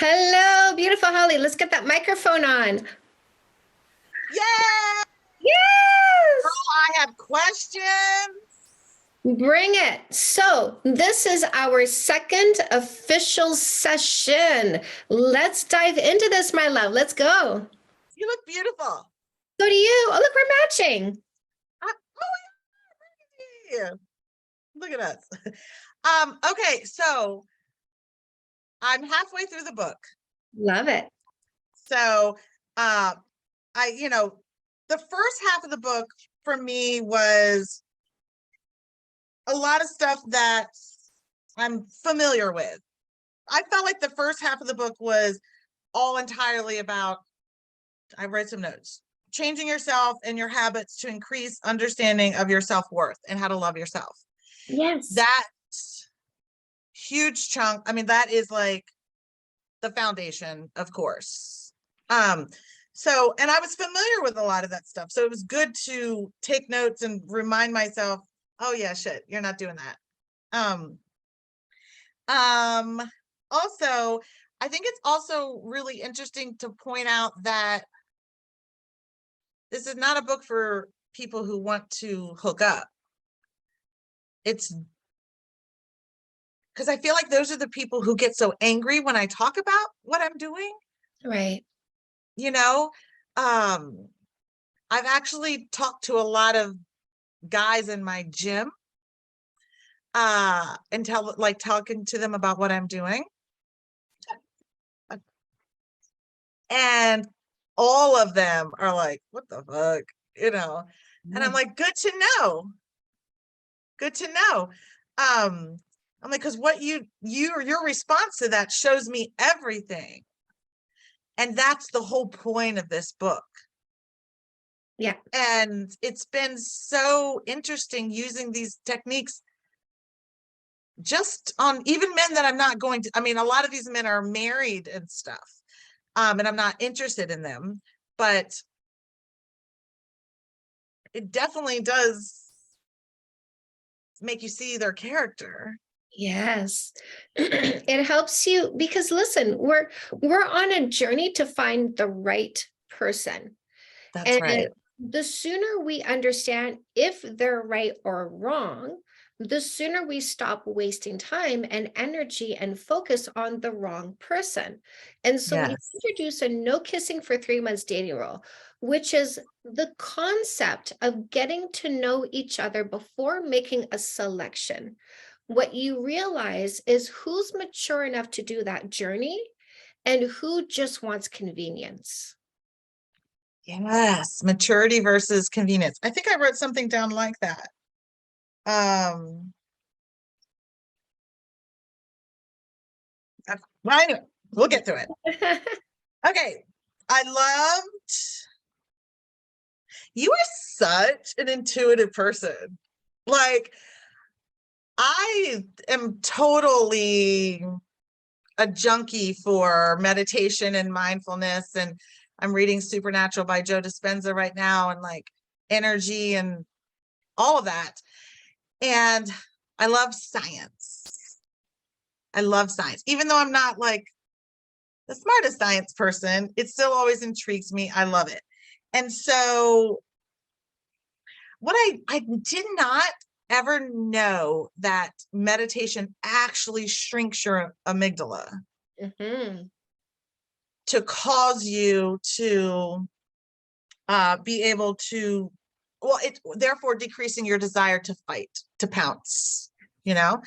Hello, beautiful Holly. Let's get that microphone on. Yeah, Yes! I have questions. Bring it. So, this is our second official session. Let's dive into this, my love. Let's go. You look beautiful. So do you. Oh, look, we're matching. Yeah, look at us. Okay, so I'm halfway through the book. Love it. So, uh, the first half of the book for me was a lot of stuff that I'm familiar with. I felt like the first half of the book was all entirely about, I read some notes, changing yourself and your habits to increase understanding of your self-worth and how to love yourself. Yes. That huge chunk, I mean, that is like the foundation, of course. So, and I was familiar with a lot of that stuff. So it was good to take notes and remind myself, oh yeah, shit, you're not doing that. Um, also, I think it's also really interesting to point out that this is not a book for people who want to hook up. It's because I feel like those are the people who get so angry when I talk about what I'm doing. Right. You know, um, I've actually talked to a lot of guys in my gym, and talking to them about what I'm doing. And all of them are like, what the fuck? And I'm like, good to know. Good to know. I'm like, because what your response to that shows me everything. And that's the whole point of this book. Yeah. And it's been so interesting using these techniques just on even men that I'm not going to, I mean, a lot of these men are married and stuff. And I'm not interested in them, but it definitely does make you see their character. Yes. It helps you because listen, we're on a journey to find the right person. That's And right. the sooner we understand if they're right or wrong, the sooner we stop wasting time and energy and focus on the wrong person. And so we Yes. introduce a no kissing for 3 months dating rule, which is the concept of getting to know each other before making a selection. What you realize is who's mature enough to do that journey and who just wants convenience. Yes. Maturity versus convenience. I think I wrote something down like that. Um, well, anyway, we'll get to it. Okay. I loved, you are such an intuitive person. Like, I am totally a junkie for meditation and mindfulness. And I'm reading Supernatural by Joe Dispenza right now, and like energy and all of that. And I love science. I love science. Even though I'm not like the smartest science person, it still always intrigues me. I love it. And so what I did not ever know that meditation actually shrinks your amygdala Mhm. to cause you to be able to, well, it therefore decreasing your desire to fight, to pounce, you know?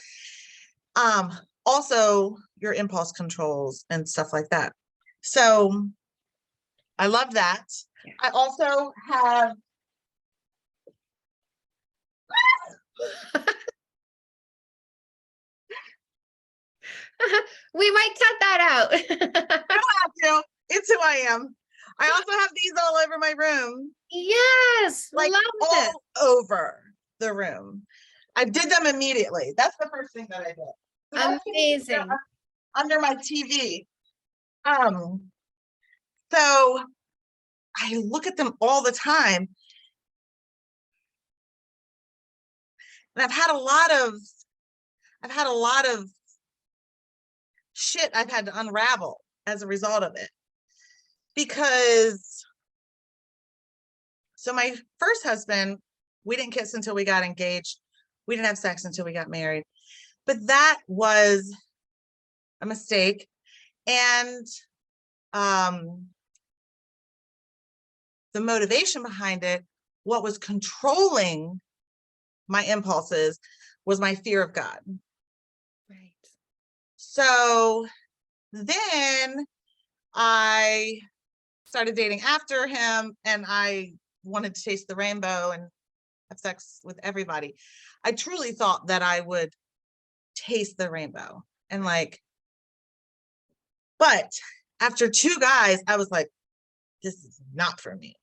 Um, Also your impulse controls and stuff like that. So I love that. Yeah. I also have, We might cut that you out. don't have to, it's who I am. I also have these all over my room, Yes, like love it. all over the room. I did them immediately. That's the first thing that I did. So that's Amazing. under my TV. Um, so I look at them all the time, and I've had a lot of shit I've had to unravel. as a result of it. Because, so my first husband, we didn't kiss until we got engaged. We didn't have sex until we got married. But that was a mistake. And the motivation behind it, what was controlling my impulses, was my fear of God. Right. So then I started dating after him, and I wanted to taste the rainbow and have sex with everybody. I truly thought that I would taste the rainbow, and like, but after 2 guys, I was like, this is not for me.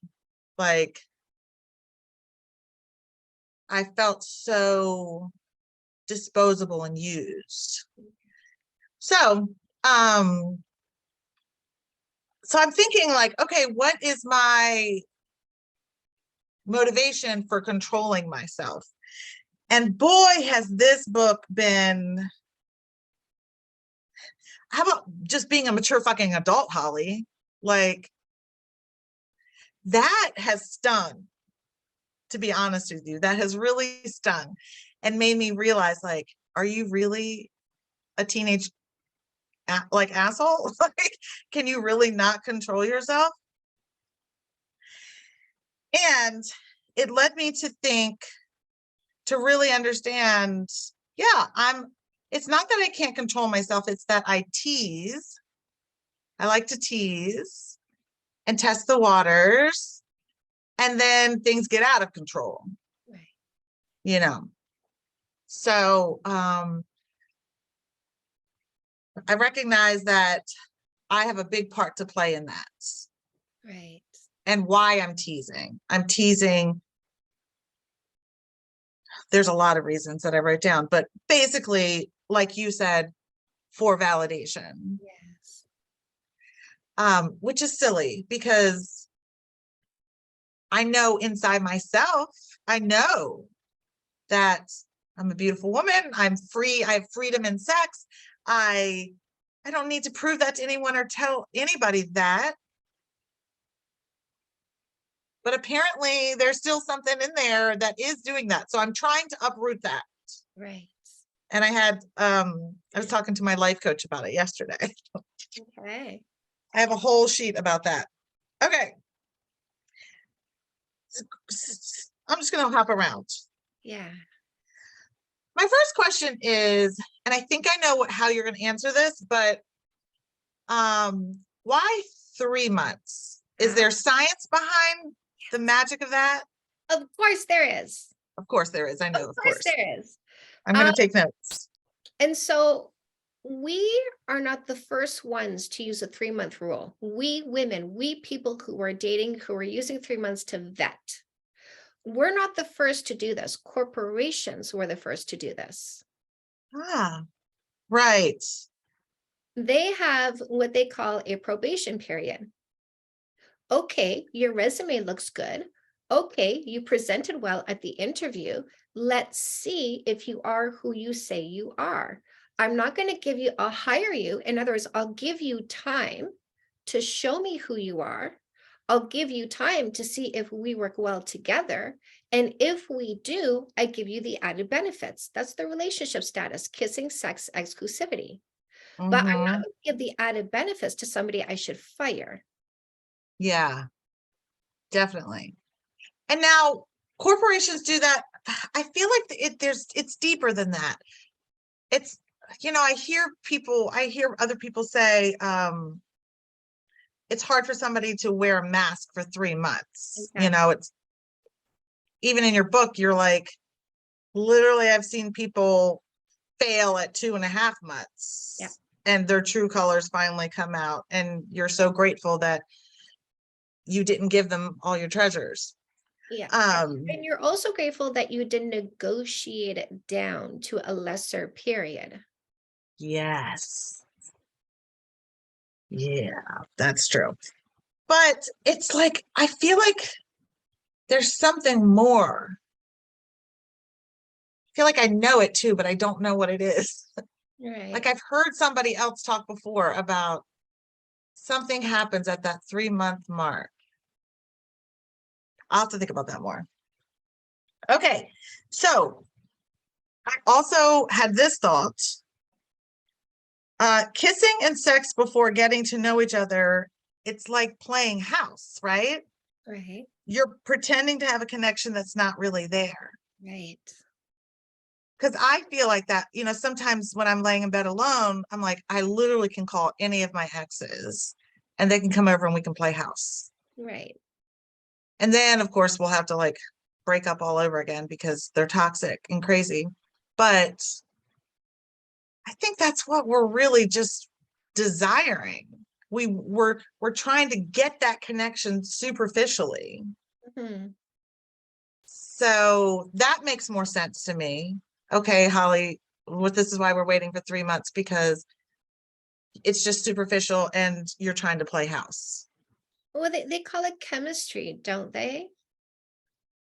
Like, I felt so disposable and used. So, so I'm thinking like, okay, what is my motivation for controlling myself? And boy, has this book been, how about just being a mature fucking adult, Holly? Like, that has stung, to be honest with you. That has really stung and made me realize, like, are you really a teenage like asshole? Like, can you really not control yourself? And it led me to think, to really understand, yeah, it's not that I can't control myself, it's that I tease. I like to tease and test the waters, and then things get out of control. Right. You know. So I recognize that I have a big part to play in that. Right. And why I'm teasing. I'm teasing. There's a lot of reasons that I wrote down, but basically, like you said, for validation. Yes. Which is silly because I know inside myself, I know that I'm a beautiful woman. I'm free. I have freedom in sex. I don't need to prove that to anyone or tell anybody that. But apparently there's still something in there that is doing that. So I'm trying to uproot that. Right. And I was talking to my life coach about it yesterday. Okay. I have a whole sheet about that. Okay. I'm just going to hop around. Yeah. My first question is, and I think I know how you're going to answer this, but why 3 months? Is there science behind the magic of that? Of course there is. Of course there is. I know, Of of course course. there is. I'm going to take notes. And so we are not the first ones to use a 3-month rule. We women, we people who are dating, who are using 3 months to vet. We're not the first to do this. Corporations were the first to do this. Ah, right. They have what they call a probation period. Okay, your resume looks good. Okay, you presented well at the interview. Let's see if you are who you say you are. I'm not going to give you, I'll hire you. In other words, I'll give you time to show me who you are. I'll give you time to see if we work well together. And if we do, I give you the added benefits. That's the relationship status, kissing, sex, exclusivity. But I'm not Mm-hmm. going to give the added benefits to somebody I should fire. Yeah, definitely. And now corporations do that. I feel like it's deeper than that. It's, I hear other people say, it's hard for somebody to wear a mask for 3 months. Okay. It's, even in your book, you're like, literally, I've seen people fail at 2.5 months. Yeah. And their true colors finally come out. And you're so grateful that you didn't give them all your treasures. Yeah. And you're also grateful that you didn't negotiate it down to a lesser period. Yes. Yeah, that's true. But it's like, I feel like there's something more. I feel like I know it too, but I don't know what it is. Right. Like, I've heard somebody else talk before about something happens at that 3-month mark. I'll have to think about that more. Okay, so I also had this thought. Kissing and sex before getting to know each other, it's like playing house, right? Right, You're pretending to have a connection that's not really there. right. Because I feel like that, sometimes when I'm laying in bed alone, I'm like, I literally can call any of my exes and they can come over and we can play house. Right. And then, of course, we'll have to like break up all over again because they're toxic and crazy. But I think that's what we're really just desiring. We're trying to get that connection superficially. Mhm. So that makes more sense to me. Okay, Holly, this is why we're waiting for 3 months, because it's just superficial and you're trying to play house. Well, they call it chemistry, don't they?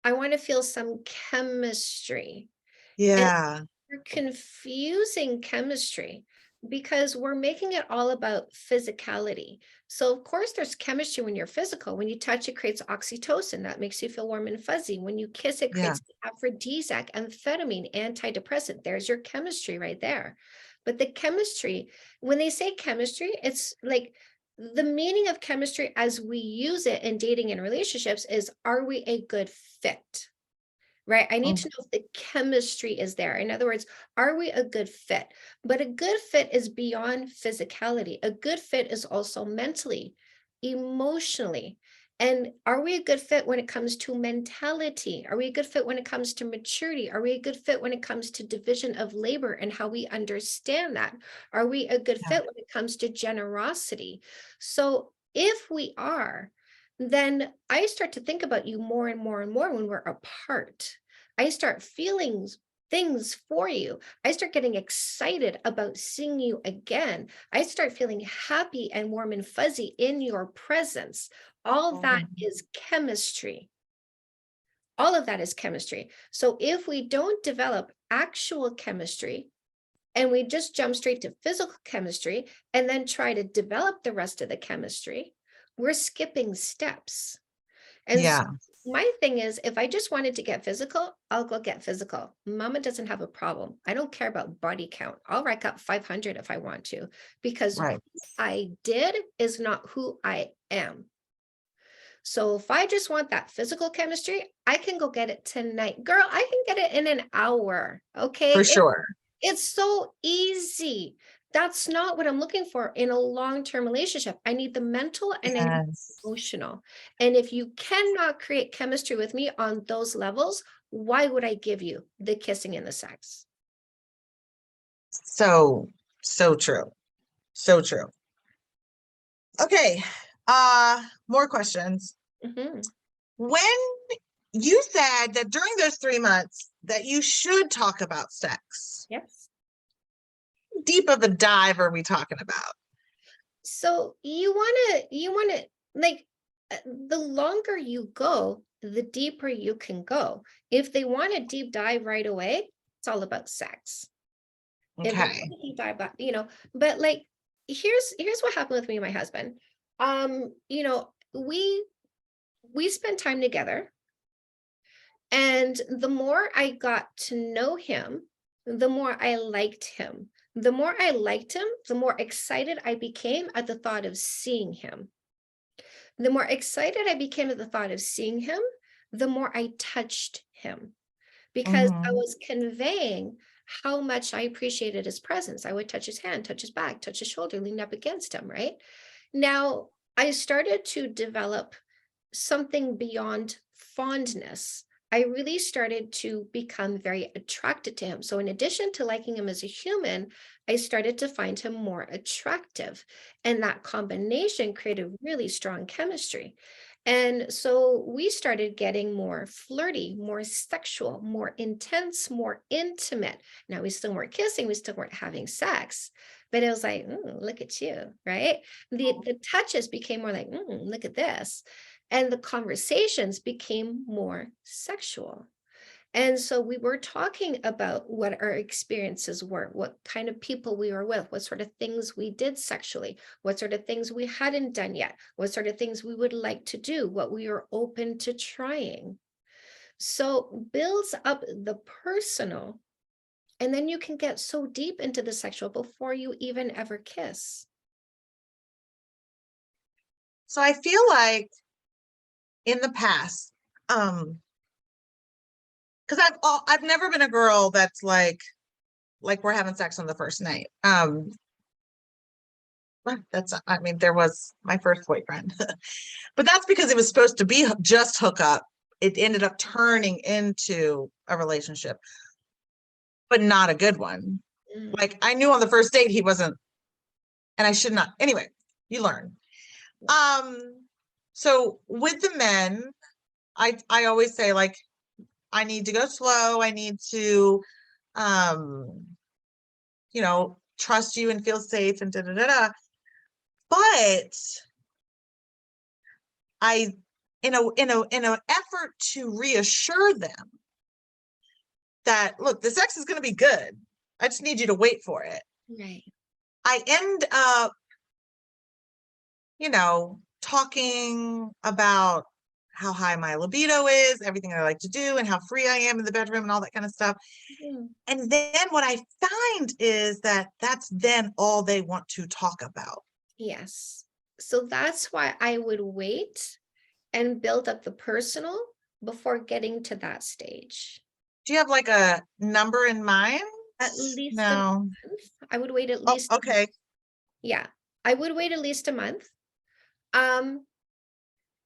I want to feel some chemistry. And Yeah. we're confusing chemistry because we're making it all about physicality. So, of course, there's chemistry when you're physical. When you touch, it creates oxytocin. That makes you feel warm and fuzzy. When you kiss, it Yeah. creates aphrodisiac, amphetamine, antidepressant. There's your chemistry right there. But the chemistry, when they say chemistry, it's like the meaning of chemistry as we use it in dating and relationships is, are we a good fit? Right? I need Mm, to know if the chemistry is there. In other words, are we a good fit? But a good fit is beyond physicality. A good fit is also mentally, emotionally. And are we a good fit when it comes to mentality? Are we a good fit when it comes to maturity? Are we a good fit when it comes to division of labor and how we understand that? Are we a good yeah. fit when it comes to generosity? So if we are, then I start to think about you more and more and more when we're apart. I start feeling things for you. I start getting excited about seeing you again. I start feeling happy and warm and fuzzy in your presence. All that Mhm. is chemistry. All of that is chemistry. So if we don't develop actual chemistry and we just jump straight to physical chemistry and then try to develop the rest of the chemistry, we're skipping steps. And so Yeah. my thing is, if I just wanted to get physical, I'll go get physical. Mama doesn't have a problem. I don't care about body count. I'll rack up 500 if I want to, because who Right. I did is not who I am. So if I just want that physical chemistry, I can go get it tonight. Girl, I can get it in an hour. Okay. For sure. It's so easy. That's not what I'm looking for in a long-term relationship. I need the mental and I need Yes. the emotional. And if you cannot create chemistry with me on those levels, why would I give you the kissing and the sex? So, so true. So true. Okay. More questions. Mhm. When you said that during those 3 months that you should talk about sex, Yes. deep of a dive are we talking about? So you want to like the longer you go, the deeper you can go. If they want a deep dive right away, it's all about sex. If they Okay. want a deep dive, but like here's what happened with me and my husband. We spent time together, and the more I got to know him, the more I liked him. The more I liked him, the more excited I became at the thought of seeing him. The more excited I became at the thought of seeing him, the more I touched him because I Hmm. was conveying how much I appreciated his presence. I would touch his hand, touch his back, touch his shoulder, lean up against him, right? Now, I started to develop something beyond fondness. I really started to become very attracted to him. So, in addition to liking him as a human, I started to find him more attractive. And that combination created really strong chemistry. And so we started getting more flirty, more sexual, more intense, more intimate. Now, we still weren't kissing, we still weren't having sex, but it was like, look at you, right? The touches became more like, look at this, and the conversations became more sexual. And so we were talking about what our experiences were, what kind of people we were with, what sort of things we did sexually, what sort of things we hadn't done yet, what sort of things we would like to do, what we were open to trying. So builds up the personal, and then you can get so deep into the sexual before you even ever kiss. So I feel like in the past, because I've never been a girl that's like we're having sex on the first night. That's, I mean, there was my first boyfriend, but that's because it was supposed to be just hook up. It ended up turning into a relationship, but not a good one. Mm, Like I knew on the first date he wasn't, and I should not. Anyway, you learn. So with the men, I always say like I need to go slow. I need to, um, trust you and feel safe and da da da da. But I, in a effort to reassure them that look, the sex is going to be good. I just need you to wait for it. right. I end up, talking about how high my libido is, everything I like to do, and how free I am in the bedroom and all that kind of stuff. Mm, And then what I find is that that's then all they want to talk about. yes. So that's why I would wait and build up the personal before getting to that stage. Do you have like a number in mind? At least a No. month. I would wait at Oh, least, okay. yeah, I would wait at least a month. Um,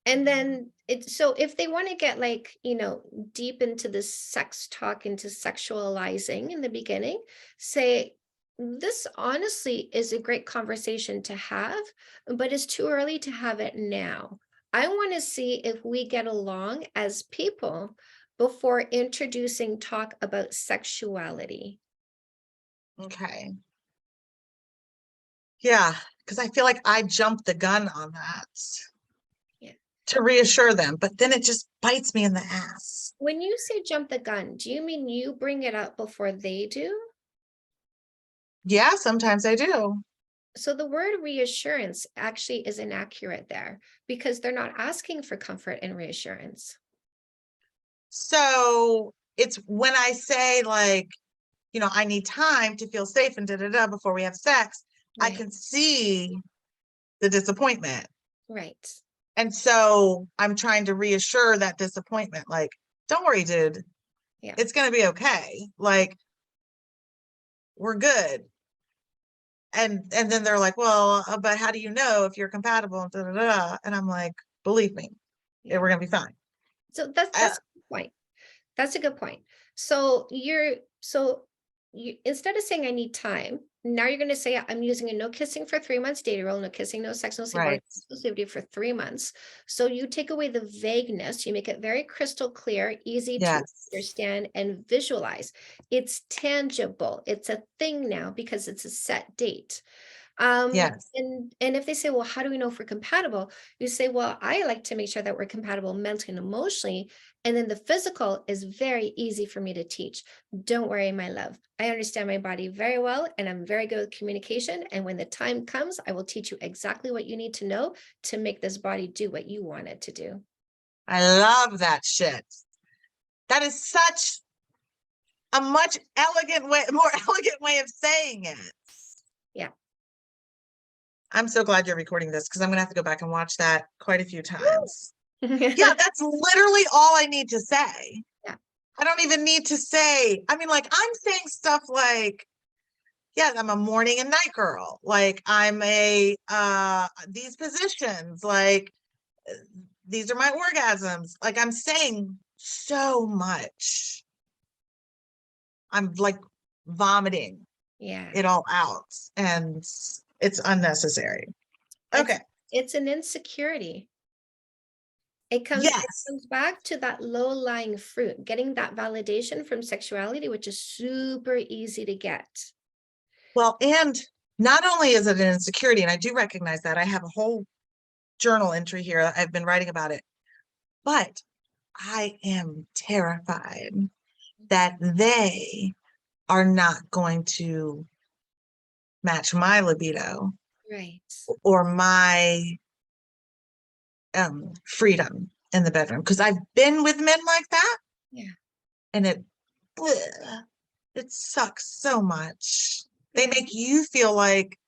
and then so if they want to get like, deep into this sex talk, into sexualizing in the beginning, say, this honestly is a great conversation to have, but it's too early to have it now. I want to see if we get along as people before introducing talk about sexuality. Okay. Yeah, because I feel like I jumped the gun on that Yeah. to reassure them, but then it just bites me in the ass. When you say jump the gun, do you mean you bring it up before they do? Yeah, sometimes I do. So the word reassurance actually is inaccurate there because they're not asking for comfort and reassurance. So it's when I say like, I need time to feel safe and da da da before we have sex, I Right. can see the disappointment. Right. And so I'm trying to reassure that disappointment, like, don't worry, dude, Yeah. it's gonna be okay. Like, we're good. And then they're like, well, but how do you know if you're compatible? Da, da, da. And I'm like, believe me, Yeah. we're gonna be fine. So that's Uh, that's a good point. That's a good point. So you instead of saying I need time, now you're going to say I'm using a no kissing for 3 months dating rule, no kissing, no sex, no sleep, or right. exclusivity for 3 months. So you take away the vagueness, you make it very crystal clear, easy to Yes. understand and visualize. It's tangible. It's a thing now because it's a set date. Yes. And if they say, well, how do we know if we're compatible? You say, well, I like to make sure that we're compatible mentally and emotionally. And then the physical is very easy for me to teach. Don't worry, my love. I understand my body very well, and I'm very good with communication. And when the time comes, I will teach you exactly what you need to know to make this body do what you want it to do. I love that shit. That is such a much more elegant way of saying it. Yeah. I'm so glad you're recording this because I'm gonna have to go back and watch that quite a few times. Yeah, that's literally all I need to say. Yeah. I don't even need to say, I mean, like, I'm saying stuff like, yeah, I'm a morning and night girl. Like, I'm these positions, like, these are my orgasms. Like, I'm saying so much. I'm like vomiting Yeah. it all out, and it's unnecessary. It's Okay. it's an insecurity. It Yes. comes back to that low-lying fruit, getting that validation from sexuality, which is super easy to get. Well, and not only is it an insecurity, and I do recognize that I have a whole journal entry here. I've been writing about it, but I am terrified that they are not going to match my libido Right. or my freedom in the bedroom. Because I've been with men like that, Yeah. and it sucks so much. They Yeah. make you feel like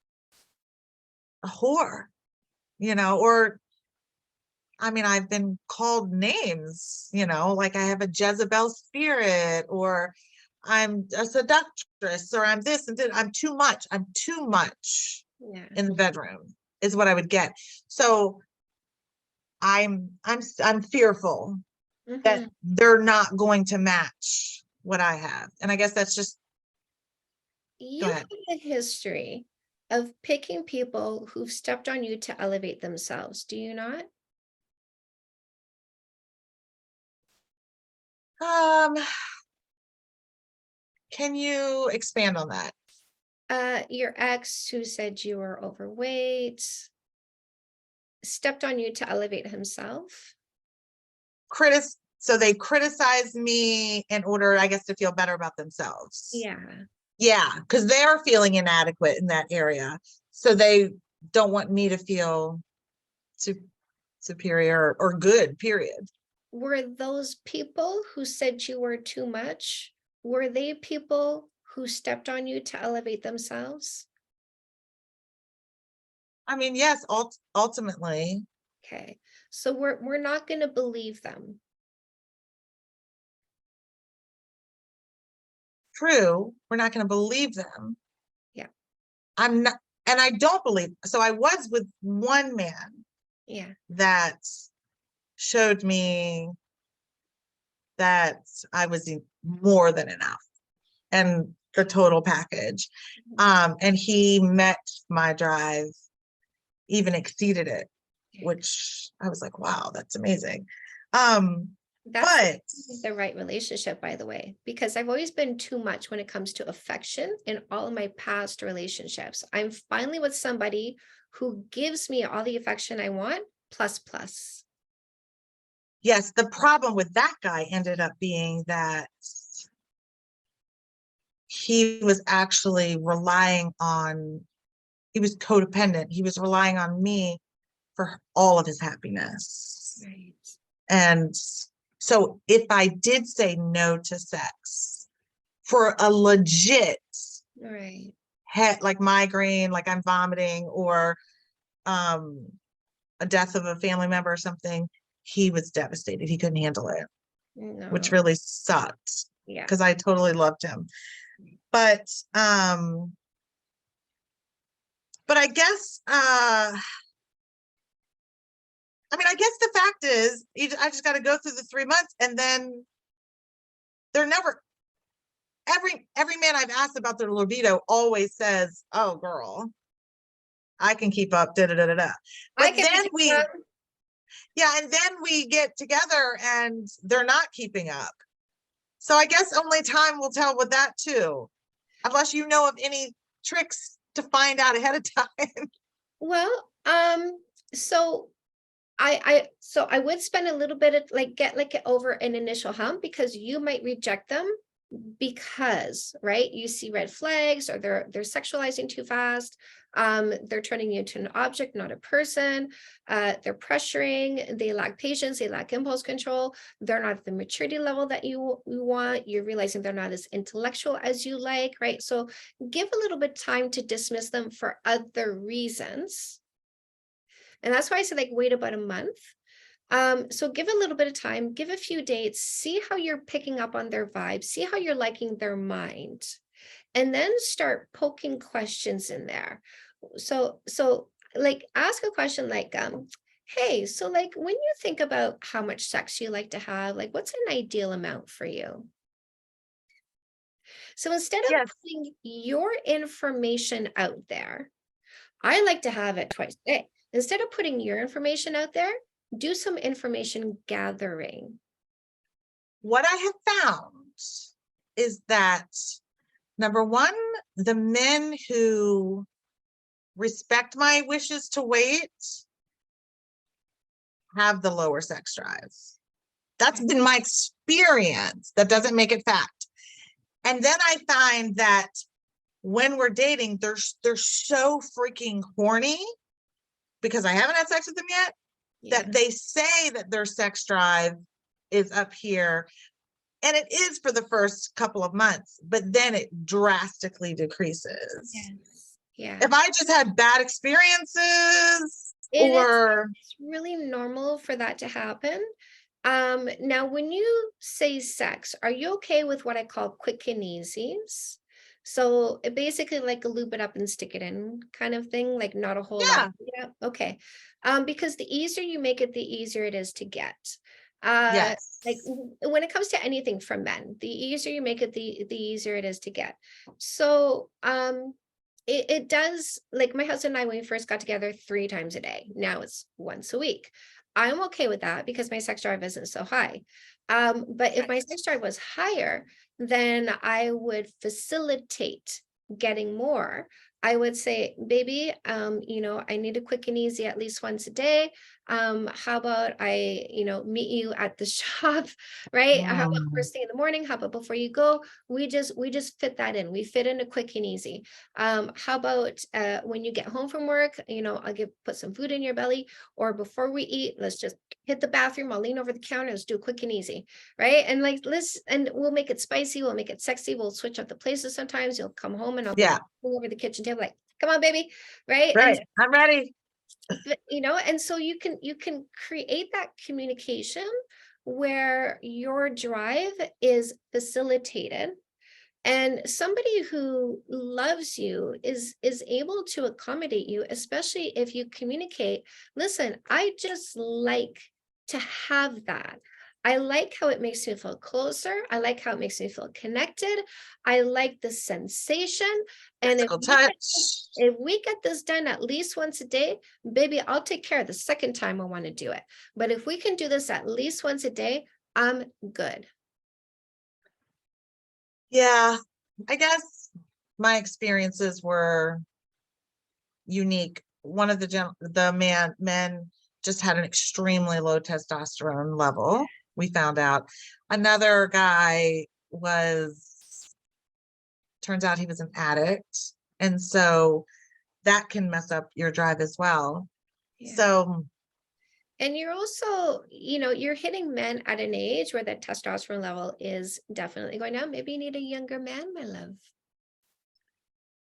a whore, or I mean, I've been called names, like I have a Jezebel spirit, or I'm a seductress, or I'm this and that. I'm too much. I'm too much Yeah. in the bedroom is what I would get. So I'm fearful that Mhm. they're not going to match what I have. And I guess that's just, go You ahead. have a history of picking people who've stepped on you to elevate themselves, do you not? Um, can you expand on that? Your ex who said you were overweight stepped on you to elevate himself. So they criticize me in order, I guess, to feel better about themselves. Yeah. Yeah, because they're feeling inadequate in that area. So they don't want me to feel su- superior or good, period. Were those people who said you were too much, were they people who stepped on you to elevate themselves? I mean, yes, ultimately, Okay. So we're not going to believe them. true. We're not going to believe them. Yeah. I'm not, and I don't believe. So I was with one man Yeah. that showed me that I was more than enough and the total package. Mhm. And he met my drive, even exceeded it, Okay. which I was like, wow, that's amazing. Um, That's but the right relationship, by the way, because I've always been too much when it comes to affection in all of my past relationships. I'm finally with somebody who gives me all the affection I want, plus, plus. yes, the problem with that guy ended up being that he was actually he was codependent. He was relying on me for all of his happiness. Right. And so if I did say no to sex for a legit Right. head, like migraine, like I'm vomiting, or um, a death of a family member or something, he was devastated. He couldn't handle it, which No. really sucked Yeah. because I totally loved him. But um, but I guess I mean, I guess the fact is, I just got to go through the 3 months, and then they're never. Every man I've asked about their libido always says, "Oh, girl, I can keep up." Da da da da da. I But can then keep we, up. yeah, and then we get together, and they're not keeping up. So I guess only time will tell with that too, unless you know of any tricks to find out ahead of time. Well, so I would spend a little bit of like get like over an initial hump because you might reject them because right you see red flags or they're sexualizing too fast, they're turning you into an object, not a person, they're pressuring, they lack patience, they lack impulse control, they're not at the maturity level that you want, you're realizing they're not as intellectual as you like, right? So give a little bit time to dismiss them for other reasons, and that's why I said like wait about a month. So give a little bit of time, give a few dates, see how you're picking up on their vibe, see how you're liking their mind, and then start poking questions in there. So like ask a question like, hey, so like when you think about how much sex you like to have, like what's an ideal amount for you? So instead of Yes. putting your information out there, I like to have it twice a day. Instead of putting your information out there, do some information gathering. What I have found is that number one, the men who respect my wishes to wait have the lower sex drive. That's been my experience. That doesn't make it fact. And then I find that when we're dating, they're so freaking horny because I haven't had sex with them yet, Yeah. that they say that their sex drive is up here. And it is for the first couple of months, but then it drastically decreases. Yes. Yeah. If I just had bad experiences It is or it's really normal for that to happen. Now when you say sex, are you okay with what I call quick and easies? So it basically like a lube it up and stick it in kind of thing, like not a whole lot. yeah, Yeah, okay. Because the easier you make it, the easier it is to get. Like yes, when it comes to anything from men, the easier you make it, the easier it is to get. So it does, like my husband and I, when we first got together, 3 times a day. Now it's once a week. I'm okay with that because my sex drive isn't so high. But if my right. sex drive was higher, then I would facilitate getting more. I would say, baby, I need a quick and easy at least once a day. How about I, meet you at the shop, right? How about Mm, first thing in the morning? How about before you go? We just fit that in. We fit in a quick and easy. How about when you get home from work, I'll put some food in your belly, or before we eat, let's just hit the bathroom. I'll lean over the counter. Let's do a quick and easy, right? And like and we'll make it spicy. We'll make it sexy. We'll switch up the places. Sometimes you'll come home and I'll be yeah, like over the kitchen table, like, come on, baby, right? And right. I'm ready. and so you can create that communication where your drive is facilitated, and somebody who loves you is able to accommodate you, especially if you communicate, listen, I just like to have that. I like how it makes me feel closer. I like how it makes me feel connected. I like the sensation. And Physical touch. if we get this done at least once a day, baby, I'll take care of the second time I want to do it. But if we can do this at least once a day, I'm good. Yeah, I guess my experiences were unique. One of the men just had an extremely low testosterone level. We found out. Another guy turns out he was an addict. And so that can mess up your drive as well. Yeah. So, And you're also, you're hitting men at an age where the testosterone level is definitely going down. Maybe you need a younger man, my love.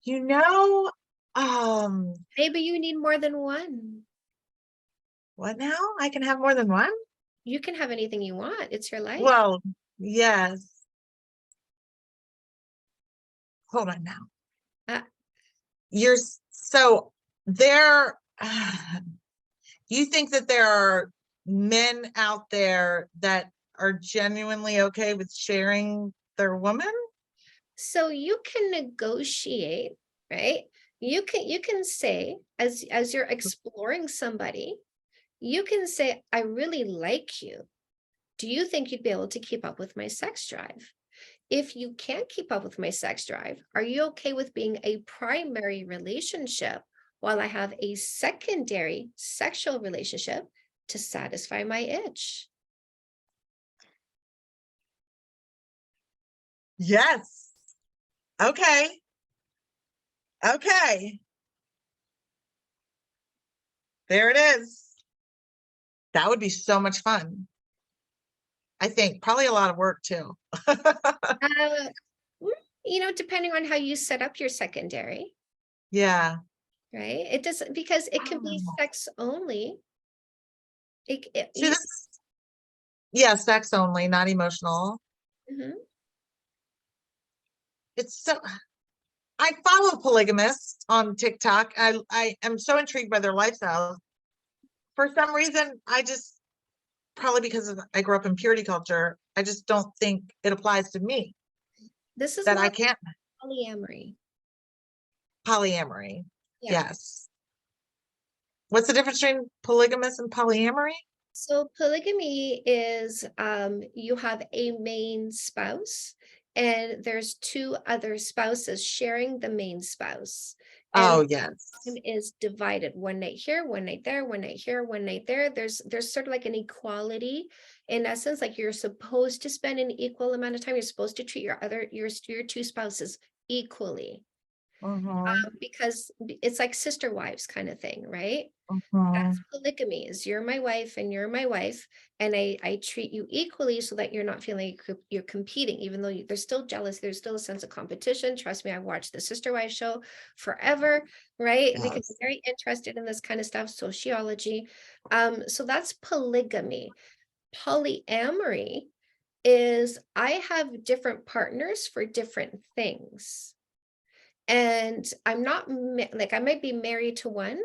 you know, um, Maybe you need more than one. what now? I can have more than one? You can have anything you want. It's your life. Well, yes. Hold on now. Uh, You're so there. You think that there are men out there that are genuinely okay with sharing their woman? so you can negotiate, right? You can say, as you're exploring somebody, you can say, I really like you. Do you think you'd be able to keep up with my sex drive? If you can't keep up with my sex drive, are you okay with being a primary relationship while I have a secondary sexual relationship to satisfy my itch? Yes. Okay. Okay. There it is. That would be so much fun. I think probably a lot of work too. Uh, depending on how you set up your secondary, Yeah. right? It doesn't, because it can be Oh. sex only. See this? Yeah, sex only, not emotional. Mhm. It's so I follow polygamists on TikTok. I am so intrigued by their lifestyles. For some reason, I just probably because I grew up in purity culture, I just don't think it applies to me. This is That I more can't polyamory. polyamory. Yeah. Yes. What's the difference between polygamous and polyamory? So polygamy is you have a main spouse and there's two other spouses sharing the main spouse. Oh, yes. time is divided, one night here, one night there, one night here, one night there. There's sort of like an equality in essence, like you're supposed to spend an equal amount of time. You're supposed to treat your two spouses equally, Mhm, because it's like sister wives kind of thing, right? That's mhm. polygamy, is you're my wife and you're my wife, and I treat you equally so that you're not feeling like you're competing, even though there's still jealous, there's still a sense of competition. Trust me, I watched the Sister Wife show forever, right? Because I'm Yes. very interested in this kind of stuff, sociology. So that's polygamy. Polyamory is I have different partners for different things. And I'm not like I might be married to one,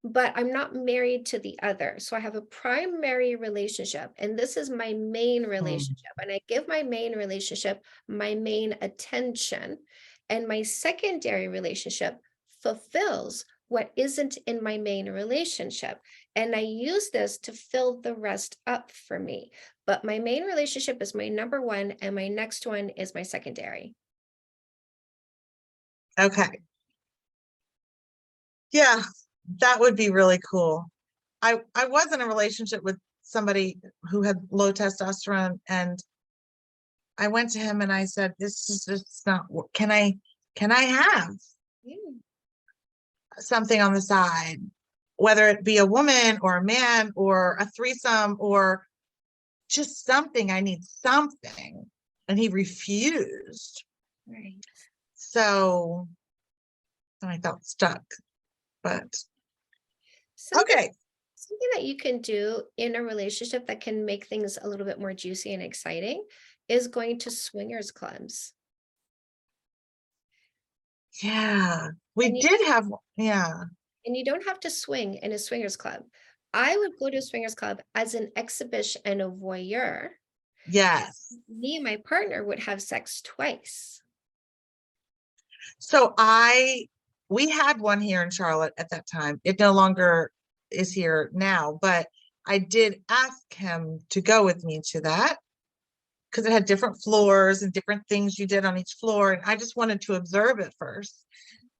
but I'm not married to the other. So I have a primary relationship, and this is my main Mm. relationship. And I give my main relationship my main attention. And my secondary relationship fulfills what isn't in my main relationship. And I use this to fill the rest up for me. But my main relationship is my number one, and my next one is my secondary. Okay. Yeah, that would be really cool. I was in a relationship with somebody who had low testosterone, and I went to him and I said, "This is just not. Can I have Mm, something on the side, whether it be a woman or a man or a threesome or just something? I need something." And he refused. right. So I felt stuck. But Something okay. Something that you can do in a relationship that can make things a little bit more juicy and exciting is going to swingers clubs. Yeah, we And you did have, yeah, and you don't have to swing in a swingers club. I would go to a swingers club as an exhibition and a voyeur. yes. Me and my partner would have sex twice. So we had one here in Charlotte at that time. It no longer is here now, but I did ask him to go with me to that because it had different floors and different things you did on each floor. And I just wanted to observe it first.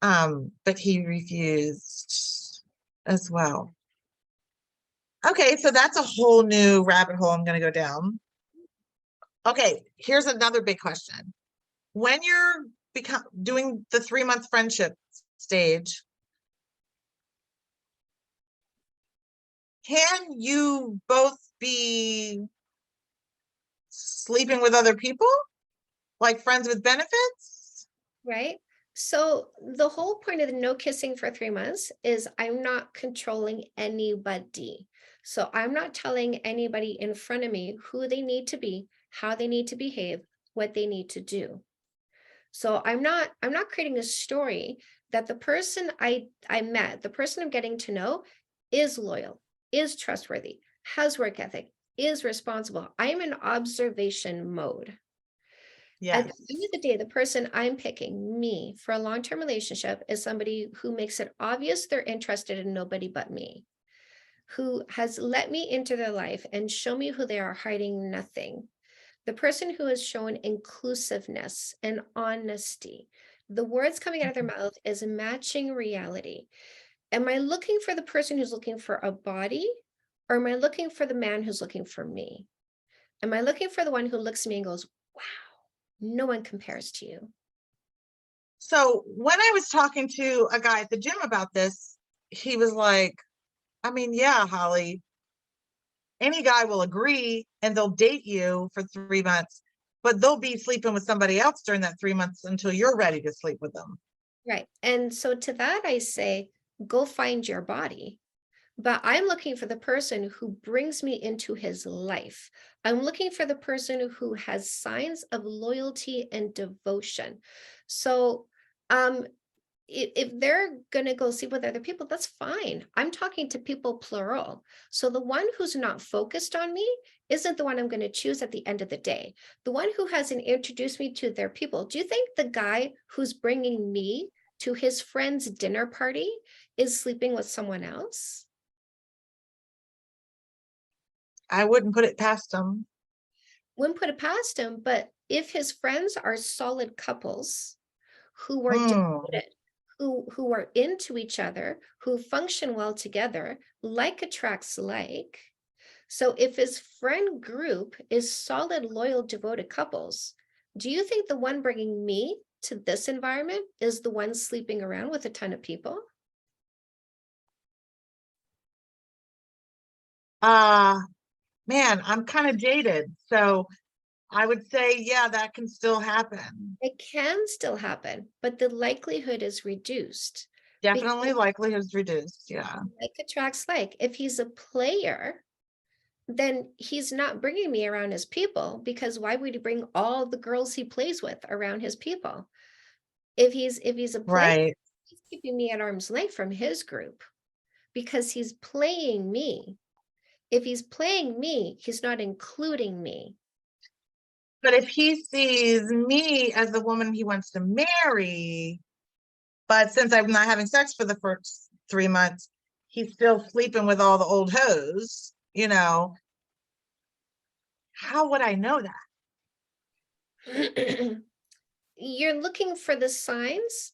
But he refused as well. Okay, so that's a whole new rabbit hole I'm going to go down. Okay, here's another big question. When you're doing the 3 month friendship stage, can you both be sleeping with other people, like friends with benefits? Right? So the whole point of the no kissing for 3 months is I'm not controlling anybody. So I'm not telling anybody in front of me who they need to be, how they need to behave, what they need to do. So I'm not creating a story that the person I met, the person I'm getting to know is loyal, is trustworthy, has work ethic, is responsible. I'm in observation mode. At the end Yes. of the day, the person I'm picking, me, for a long-term relationship is somebody who makes it obvious they're interested in nobody but me, who has let me into their life and show me who they are, hiding nothing. The person who has shown inclusiveness and honesty. The words coming out of their mouth is matching reality. Am I looking for the person who's looking for a body, or am I looking for the man who's looking for me? Am I looking for the one who looks at me and goes, wow, no one compares to you? So when I was talking to a guy at the gym about this, he was like, I mean, yeah, Holly, any guy will agree and they'll date you for 3 months, but they'll be sleeping with somebody else during that 3 months until you're ready to sleep with them. Right. And so to that, I say, go find your body. But I'm looking for the person who brings me into his life. I'm looking for the person who has signs of loyalty and devotion. So, um, if they're going to go sleep with other people, that's fine. I'm talking to people plural. So the one who's not focused on me isn't the one I'm going to choose at the end of the day. The one who hasn't introduced me to their people. Do you think the guy who's bringing me to his friend's dinner party is sleeping with someone else? I wouldn't put it past them. Wouldn't put it past him, but if his friends are solid couples who are Mm, devoted, who are into each other, who function well together, like attracts like. So if his friend group is solid, loyal, devoted couples, do you think the one bringing me to this environment is the one sleeping around with a ton of people? Uh, man, I'm kind of jaded. So I would say, yeah, that can still happen. It can still happen, but the likelihood is reduced because Definitely likelihood is reduced. Yeah. like attracts like. If he's a player, then he's not bringing me around his people, because why would he bring all the girls he plays with around his people? If he's a player, Right. he's keeping me at arm's length from his group because he's playing me. If he's playing me, he's not including me. But if he sees me as the woman he wants to marry, but since I'm not having sex for the first 3 months, he's still sleeping with all the old hoes, how would I know You're looking for the signs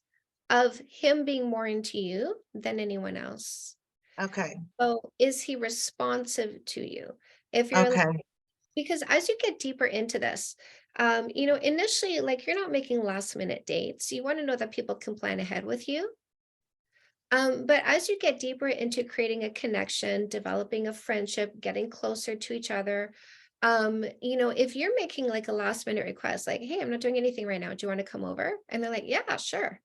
of him being more into you than anyone else. that? Okay. So is he responsive to you? If you're Okay. Because as you get deeper into this, initially, like, you're not making last minute dates. You want to know that people can plan ahead with you. But as you get deeper into creating a connection, developing a friendship, getting closer to each other, if you're making like a last minute request, like, hey, I'm not doing anything right now. Do you want to come over? And they're like, yeah, sure.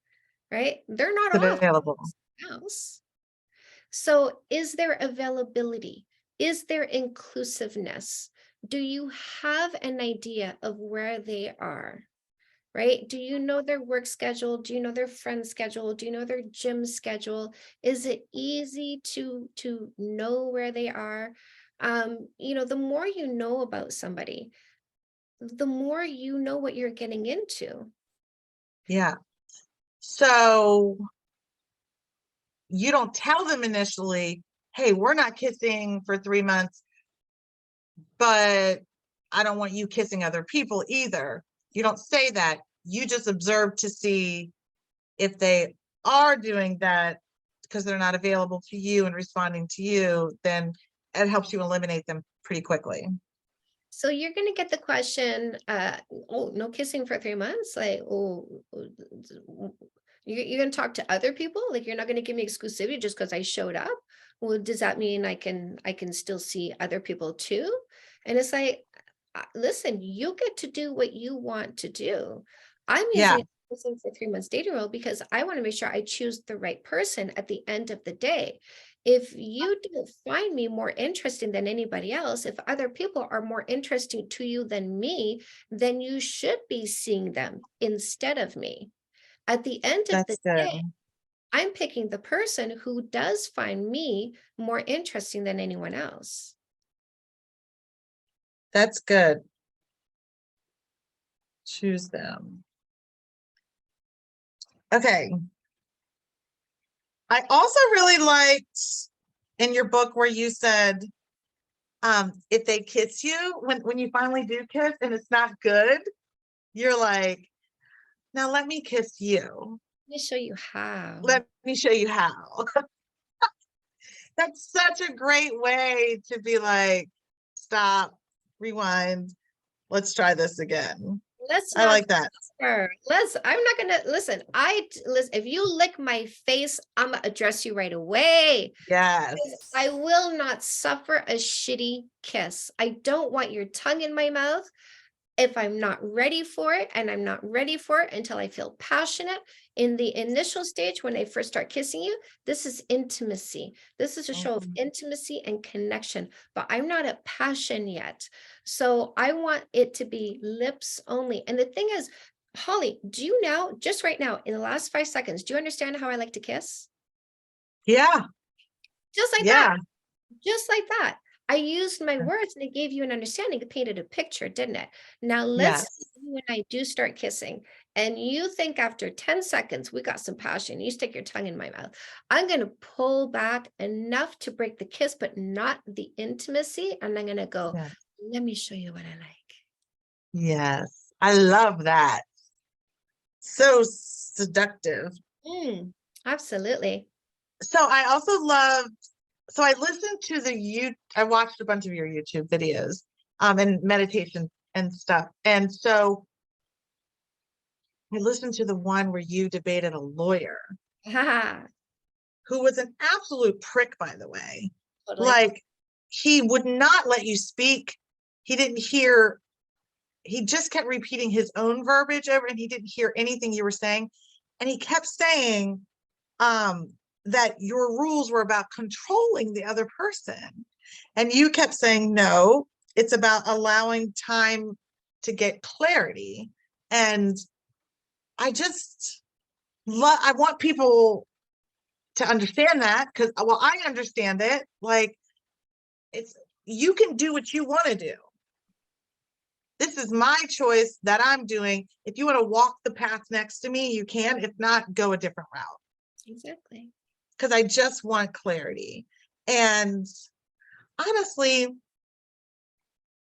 Right? They're not It's off available. house. So, is there availability? Is there inclusiveness? Do you have an idea of where they are? Right? Do you know their work schedule? Do you know their friend schedule? Do you know their gym schedule? Is it easy to know where they are? The more you know about somebody, the more you know what you're getting into. Yeah. So you don't tell them initially, hey, we're not kissing for 3 months, but I don't want you kissing other people either. You don't say that. You just observe to see if they are doing that because they're not available to you and responding to you, then it helps you eliminate them pretty quickly. So you're going to get the question, oh, no kissing for 3 months? Like, you're going to talk to other people? Like, you're not going to give me exclusivity just because I showed up? Well, does that mean I can still see other people too? And it's like, listen, you get to do what you want to do. I'm Yeah, using kissing for 3 months dating role because I want to make sure I choose the right person at the end of the day. If you don't find me more interesting than anybody else, if other people are more interesting to you than me, then you should be seeing them instead of me. At the end of the that's good. day, I'm picking the person who does find me more interesting than anyone else. That's good. Choose them. Okay. I also really liked in your book where you said, if they kiss you, when you finally do kiss and it's not good, you're like, now let me kiss you. Let me show you how. Let me show you how. That's such a great way to be like, stop, rewind, let's try this again. Let's I not like that. I'm not gonna listen. Listen, if you lick my face, I'm gonna address you right away. Yes. I will not suffer a shitty kiss. I don't want your tongue in my mouth if I'm not ready for it, and I'm not ready for it until I feel passionate. In the initial stage, when I first start kissing you, this is intimacy. This is a show of Mhm. intimacy and connection, but I'm not at passion yet. So I want it to be lips only. And the thing is, Holly, do you now, just right now, in the last 5 seconds, do you understand how I like to kiss? Yeah. Just like that. Yeah. Just like that. I used my words and it gave you an understanding. It painted a picture, didn't it? Now let's say Yes. you and I do start kissing, and you think after 10 seconds, we got some passion. You stick your tongue in my mouth. I'm going to pull back enough to break the kiss, but not the intimacy. And I'm going to go, Yeah. let me show you what I like. Yes. I love that. So seductive. Mm. Absolutely. So I also love, so I listened to I watched a bunch of your YouTube videos, and meditation and stuff. And so I listened to the one where you debated a lawyer Ha, who was an absolute prick, by the way. totally. Like, he would not let you speak. He didn't hear, he just kept repeating his own verbiage over, and he didn't hear anything you were saying. And he kept saying, um, that your rules were about controlling the other person. And you kept saying, no, it's about allowing time to get clarity. And I just I want people to understand that, because, well, I understand it. Like, it's, you can do what you want to do. This is my choice that I'm doing. If you want to walk the path next to me, you can. If not, go a different route. Exactly. Because I just want clarity. And honestly,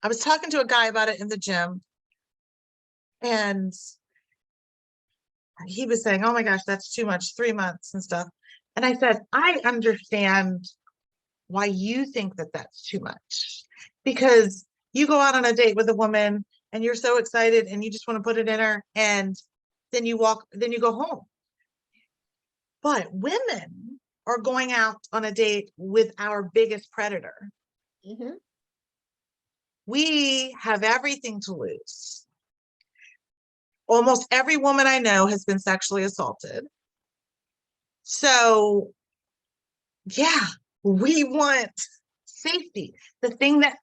I was talking to a guy about it in the gym, and he was saying, oh my gosh, that's too much, 3 months and stuff. And I said, I understand why you think that that's too much, because you go out on a date with a woman and you're so excited and you just want to put it in her, and then you go home. But women are going out on a date with our biggest predator. Hmm. We have everything to lose. Almost every woman I know has been sexually assaulted. So, yeah, we want safety. The thing that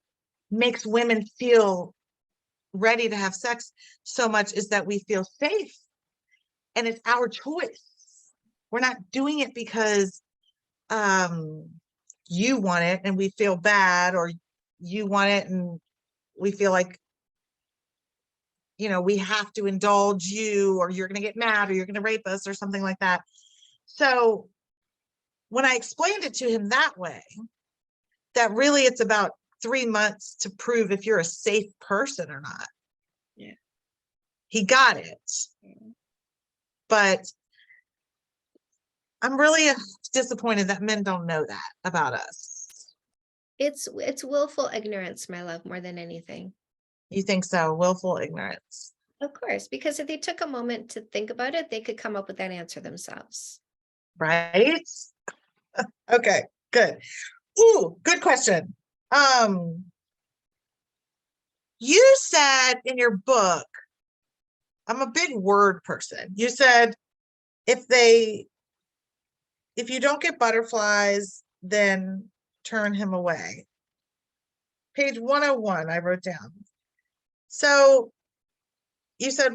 makes women feel ready to have sex so much is that we feel safe, and it's our choice. We're not doing it because um, you want it and we feel bad, or you want it and we feel like, we have to indulge you, or you're going to get mad, or you're going to rape us, or something like that. So when I explained it to him that way, that really it's about 3 months to prove if you're a safe person or not, Yeah. he got it. But I'm really disappointed that men don't know that about us. It's willful ignorance, my love, more than anything. You think so? Willful ignorance, Of course, because if they took a moment to think about it, they could come up with that answer themselves. right? Okay, good. Ooh, good question. Um, you said in your book, I'm a big word person. You said if they if you don't get butterflies, then turn him away. Page 101, I wrote down. So you said,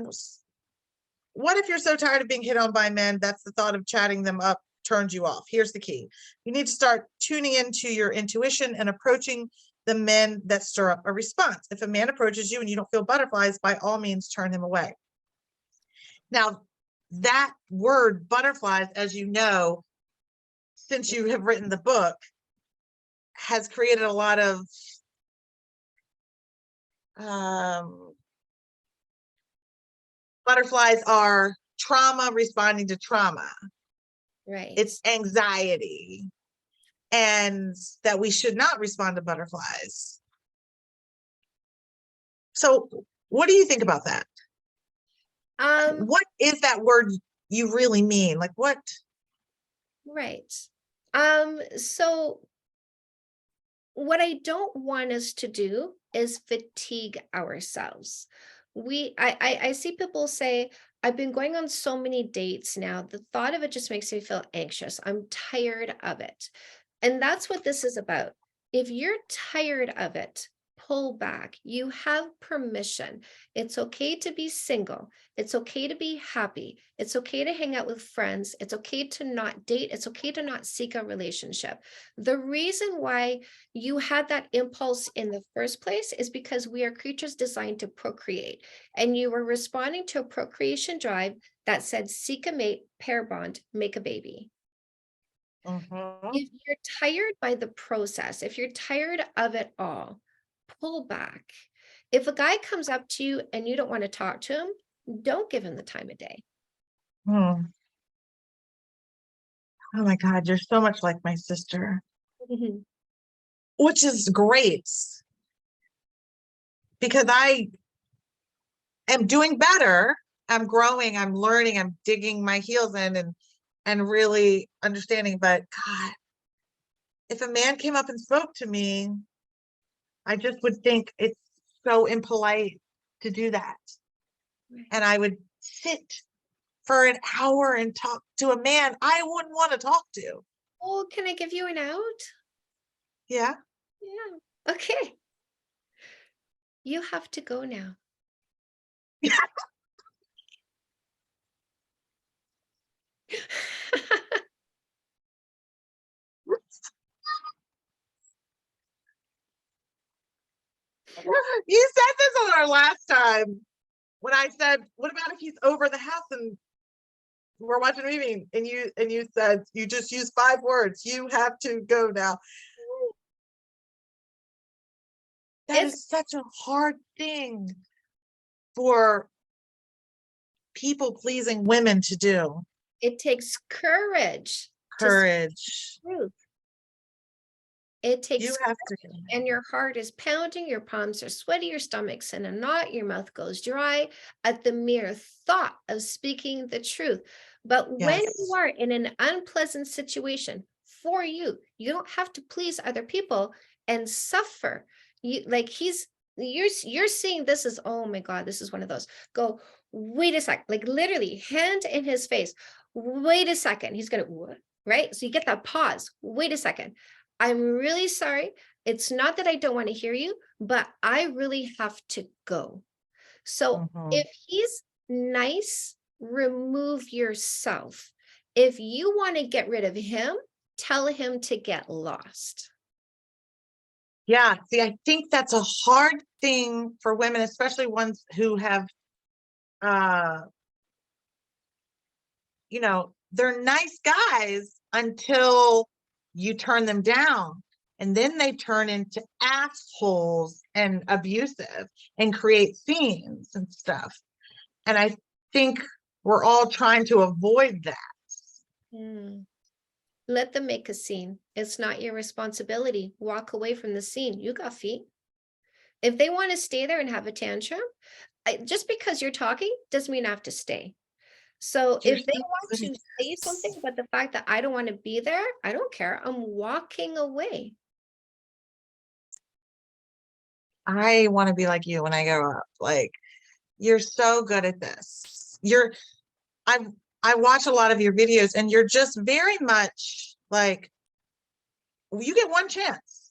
what if you're so tired of being hit on by men that's the thought of chatting them up turns you off? Here's the key. You need to start tuning into your intuition and approaching the men that stir up a response. If a man approaches you and you don't feel butterflies, by all means, turn him away. Now, that word butterflies, as you know, since you have written the book, has created a lot of um, butterflies are trauma responding to trauma. Right. It's anxiety, and that we should not respond to butterflies. So what do you think about that? Um, What is that word you really mean? Like, what? right. So what I don't want us to do is fatigue ourselves. I see people say, I've been going on so many dates now. The thought of it just makes me feel anxious. I'm tired of it. And that's what this is about. If you're tired of it, pull back. You have permission. It's okay to be single. It's okay to be happy. It's okay to hang out with friends. It's okay to not date. It's okay to not seek a relationship. The reason why you had that impulse in the first place is because we are creatures designed to procreate. And you were responding to a procreation drive that said, seek a mate, pair bond, make a baby. Mhm. If you're tired by the process, if you're tired of it all, pull back. If a guy comes up to you and you don't want to talk to him, don't give him the time of day. Hmm. Oh my God, you're so much like my sister, Mhm. which is great because I am doing better. I'm growing, I'm learning, I'm digging my heels in and really understanding. But God, if a man came up and spoke to me, I just would think it's so impolite to do that. Right. And I would sit for an hour and talk to a man I wouldn't want to talk to. Oh, can I give you an out? Yeah. Yeah. Okay. You have to go now. You said this on our last time when I said, "What about if he's over the house and we're watching a movie?" And you said you just used 5 words. You have to go now. That It's is such a hard thing for people pleasing women to do. it takes courage to speak Courage. the truth. It You takes have to. and your heart is pounding, your palms are sweaty, your stomach's in a knot, your mouth goes dry at the mere thought of speaking the truth. But when you Yes. are in an unpleasant situation for you, you don't have to please other people and suffer. You like you're seeing this as, oh my God, this is one of those. Go, wait a sec, like literally hand in his face. Wait a second. He's gonna what? Right? So you get that pause. Wait a second. I'm really sorry. It's not that I don't want to hear you, but I really have to go. So Mhm. if he's nice, remove yourself. If you want to get rid of him, tell him to get lost. Yeah. See, I think that's a hard thing for women, especially ones who have, uh, they're nice guys until you turn them down. And then they turn into assholes and abusive and create scenes and stuff. And I think we're all trying to avoid that. Hmm. Let them make a scene. It's not your responsibility. Walk away from the scene. You got feet. If they want to stay there and have a tantrum, just because you're talking doesn't mean I have to stay. So You're if they so want good at to say something this. about the fact that I don't want to be there, I don't care. I'm walking away. I want to be like you when I grow up. Like, you're so good at this. I I watch a lot of your videos and you're just very much like, you get one chance,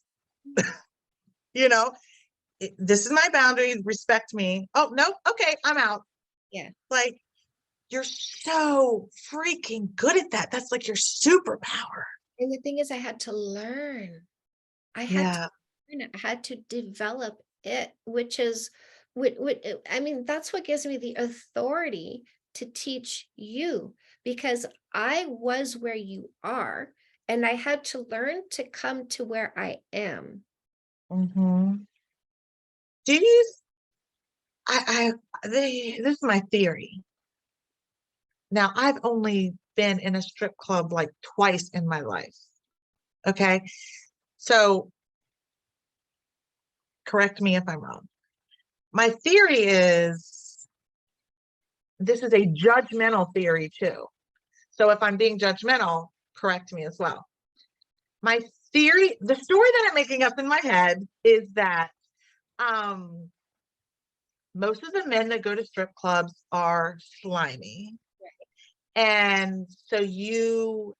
you know, this is my boundary, respect me. Oh, no, okay, I'm out. Yeah. Like, you're so freaking good at that. That's like your superpower. And the thing is, I had to learn. I had to Yeah. learn it. I had to develop it, which is I mean, that's what gives me the authority to teach you because I was where you are and I had to learn to come to where I am. Hmm. Do you, this is my theory. Now, I've only been in a strip club like twice in my life. Okay. So correct me if I'm wrong. My theory is this is a judgmental theory too. So if I'm being judgmental, correct me as well. My theory, the story that I'm making up in my head is that um, most of the men that go to strip clubs are slimy. And so you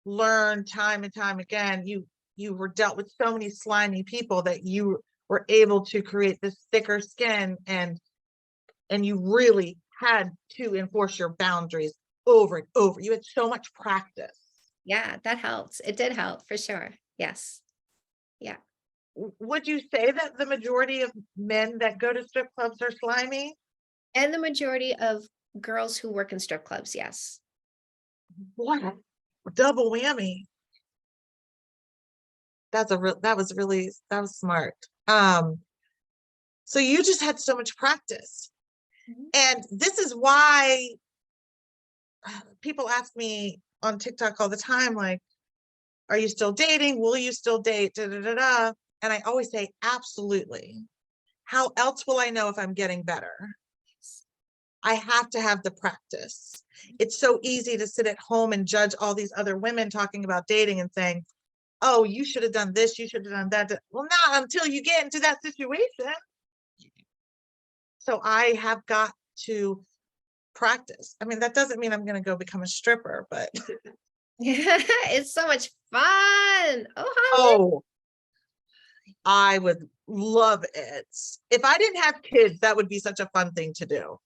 learn time and time again, you were dealt with so many slimy people that you were able to create this thicker skin and you really had to enforce your boundaries over and over. You had so much practice. Yeah, that helps. It did help for sure. Yes. Yeah. Would you say that the majority of men that go to strip clubs are slimy? And the majority of girls who work in strip clubs, yes. What a double whammy. That was smart. So you just had so much practice. Mhm. And this is why people ask me on TikTok all the time, like, are you still dating? Will you still date? Da, da, da, da. And I always say, absolutely. How else will I know if I'm getting better? I have to have the practice. It's so easy to sit at home and judge all these other women talking about dating and saying, oh, you should have done this, you should have done that. Well, not until you get into that situation. So I have got to practice. I mean, that doesn't mean I'm going to go become a stripper, but It's so much fun. Oh, Holly. oh, I would love it. If I didn't have kids, that would be such a fun thing to do.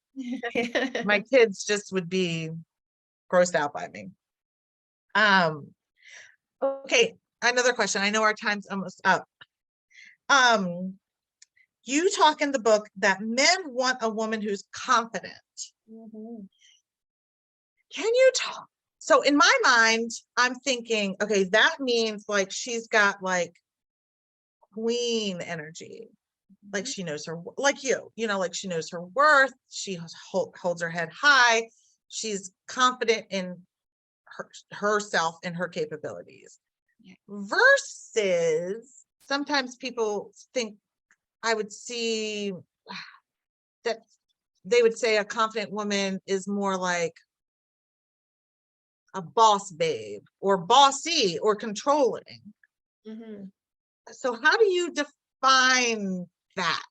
My kids just would be grossed out by me. Okay, another question. I know our time's almost up. You talk in the book that men want a woman who's confident. Mhm. Can you talk? So in my mind, I'm thinking, okay, that means like she's got like queen energy. Like she knows her, like you know, like she knows her worth. She holds her head high. She's confident in herself and her capabilities. Yeah. Versus sometimes people think I would see that they would say a confident woman is more like a boss babe or bossy or controlling. Mhm. So how do you define that?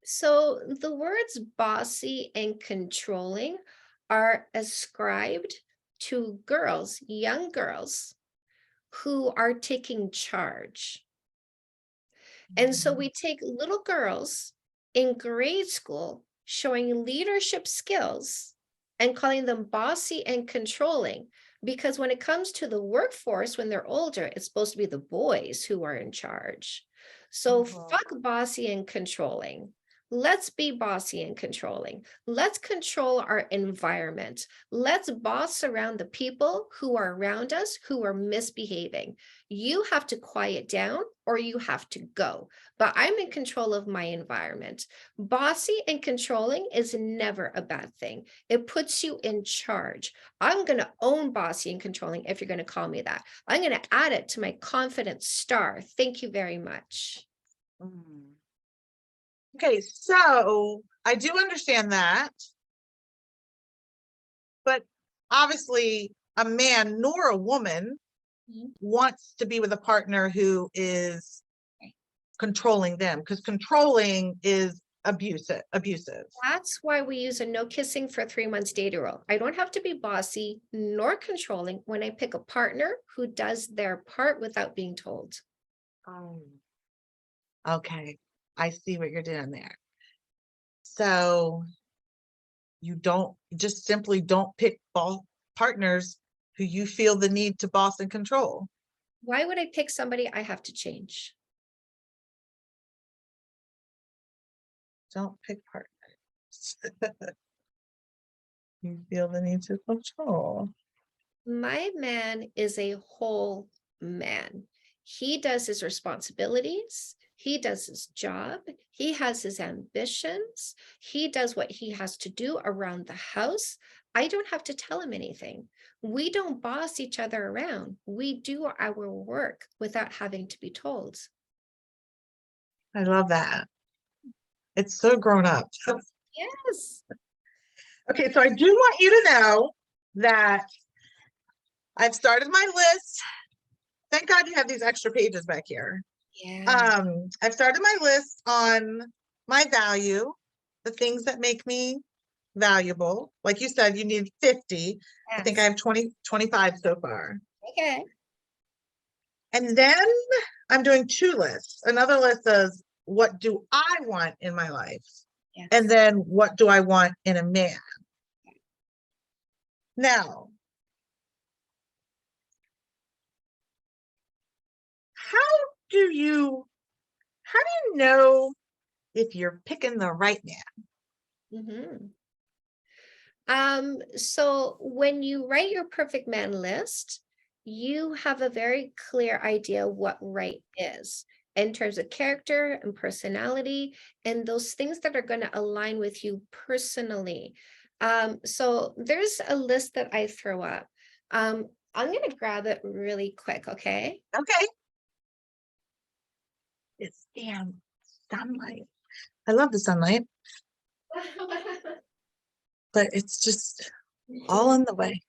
So the words bossy and controlling are ascribed to girls, young girls who are taking charge. And so we take little girls in grade school showing leadership skills and calling them bossy and controlling. Because when it comes to the workforce, when they're older, it's supposed to be the boys who are in charge. So Mhm. fuck bossy and controlling. Let's be bossy and controlling. Let's control our environment. Let's boss around the people who are around us who are misbehaving. You have to quiet down or you have to go, but I'm in control of my environment. Bossy and controlling is never a bad thing. It puts you in charge. I'm going to own bossy and controlling if you're going to call me that. I'm going to add it to my confidence star. Thank you very much. Mm. Okay, so I do understand that, but obviously a man nor a woman Mhm. wants to be with a partner who is controlling them because controlling is abusive. That's why we use a no kissing for 3 months dating rule. I don't have to be bossy nor controlling when I pick a partner who does their part without being told. Oh, okay. I see what you're doing there. So you just simply don't pick partners who you feel the need to boss and control. Why would I pick somebody I have to change? Don't pick partners you feel the need to control. My man is a whole man. He does his responsibilities. He does his job. He has his ambitions. He does what he has to do around the house. I don't have to tell him anything. We don't boss each other around. We do our work without having to be told. I love that. It's so grown up. Yes. Okay, so I do want you to know that I've started my list. Thank God you have these extra pages back here. Yeah. I've started my list on my value, the things that make me valuable. Like you said, you need 50. I think I Yes. have 25 so far. Okay. And then I'm doing two lists. Another list says, what do I want in my life? And Yes. then what do I want in a man? Now, how do you how do you know if you're picking the right man? Mhm. So when you write your perfect man list, you have a very clear idea what right is in terms of character and personality and those things that are going to align with you personally. So there's a list that I throw up. I'm gonna grab it really quick, okay? Okay. It's damn sunlight. I love the sunlight, but it's just all in the way.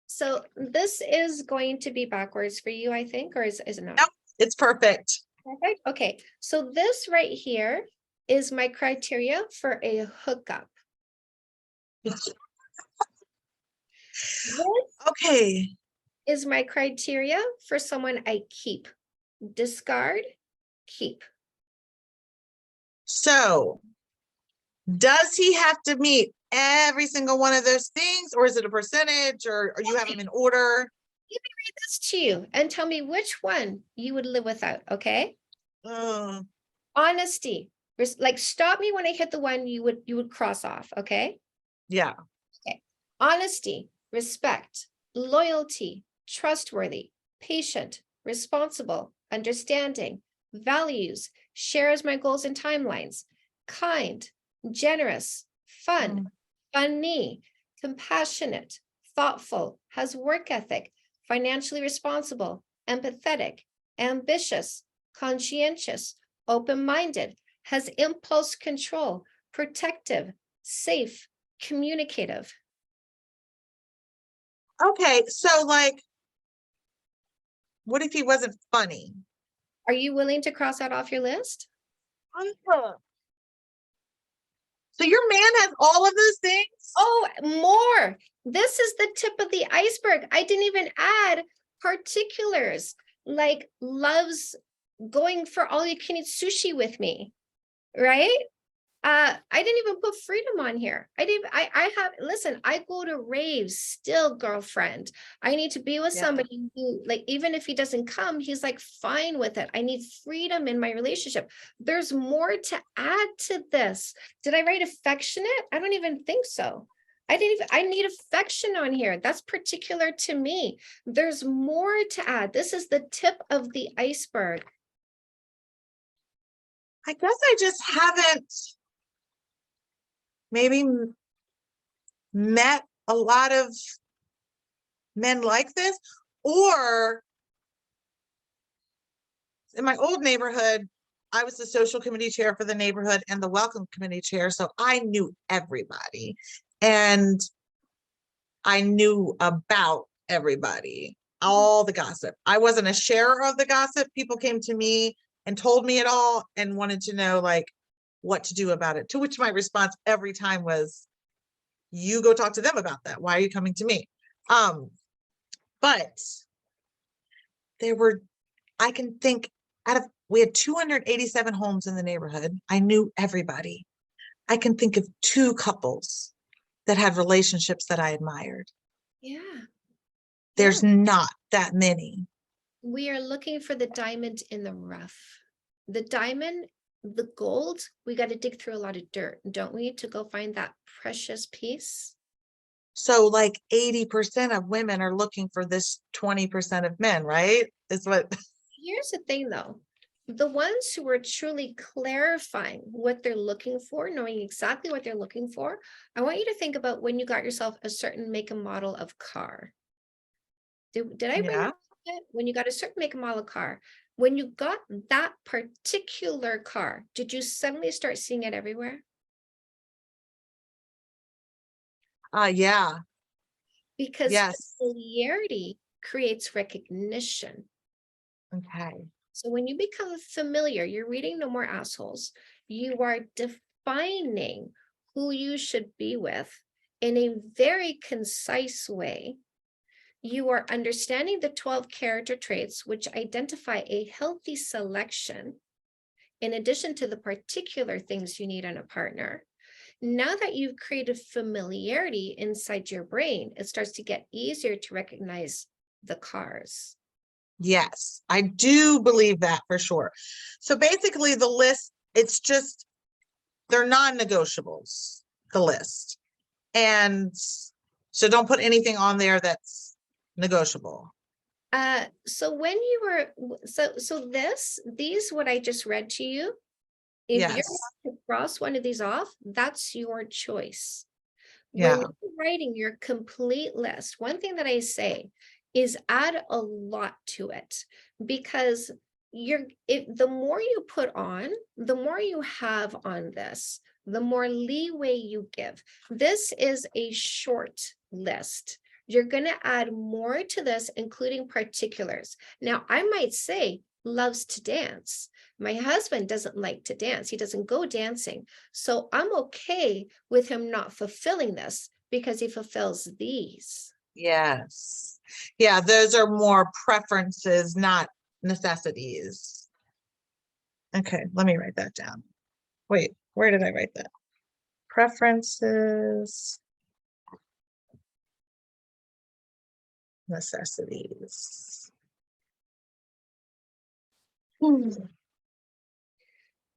So this is going to be backwards for you, I think, or is it not? Nope, it's perfect. Perfect. Okay, so this right here is my criteria for a hookup. This Okay. is my criteria for someone I keep. Discard, keep. So does he have to meet every single one of those things, or is it a percentage, or you have them in order? Let me read this to you and tell me which one you would live without, okay? Mm, Honesty. Like stop me when I hit the one you would cross off, okay? yeah. Okay. Honesty, respect, loyalty, trustworthy, patient, responsible, understanding, values, shares my goals and timelines, kind, generous, fun, Mm. funny, compassionate, thoughtful, has work ethic, financially responsible, empathetic, ambitious, conscientious, open-minded, has impulse control, protective, safe, communicative. Okay, so like, what if he wasn't funny? Are you willing to cross that off your list? So your man has all of those things? Oh, more. This is the tip of the iceberg. I didn't even add particulars like loves going for all you can eat sushi with me, right? I didn't even put freedom on here. I have, listen, I go to raves still, girlfriend. I need to be with Yeah. somebody who, like, even if he doesn't come, he's like fine with it. I need freedom in my relationship. There's more to add to this. Did I write affectionate? I don't even think so. I need affection on here. That's particular to me. There's more to add. This is the tip of the iceberg. I guess I just haven't maybe met a lot of men like this, or in my old neighborhood, I was the social committee chair for the neighborhood and the welcome committee chair. So I knew everybody and I knew about everybody, all the gossip. I wasn't a sharer of the gossip. People came to me and told me it all and wanted to know like what to do about it. To which my response every time was, you go talk to them about that. Why are you coming to me? But there were, I can think out of, we had 287 homes in the neighborhood. I knew everybody. I can think of 2 couples that had relationships that I admired. Yeah. There's not that many. We are looking for the diamond in the rough. The diamond, the gold, we got to dig through a lot of dirt, don't we, to go find that precious piece? So like 80% of women are looking for this 20% of men, right? Is what. Here's the thing though. The ones who are truly clarifying what they're looking for, knowing exactly what they're looking for, I want you to think about when you got yourself a certain make and model of car. Did I bring Yeah. that up? When you got a certain make and model car, when you got that particular car, did you suddenly start seeing it everywhere? Yeah. Because Yes. familiarity creates recognition. Okay. So when you become familiar, you're reading No More Assholes, you are defining who you should be with in a very concise way. You are understanding the 12 character traits, which identify a healthy selection, in addition to the particular things you need in a partner. Now that you've created familiarity inside your brain, it starts to get easier to recognize the cars. Yes, I do believe that for sure. So basically the list, it's just, they're non-negotiables, the list. And so don't put anything on there that's negotiable. So when you were, so these, what I just read to you, if you're Yes. going to cross one of these off, that's your choice. When Yeah. you're writing your complete list, one thing that I say is add a lot to it, because the more you put on, the more you have on this, the more leeway you give. This is a short list. You're going to add more to this, including particulars. Now, I might say loves to dance. My husband doesn't like to dance. He doesn't go dancing. So I'm okay with him not fulfilling this because he fulfills these. Yes. Yeah, those are more preferences, not necessities. Okay, let me write that down. Wait, where did I write that? Preferences, necessities. Hmm.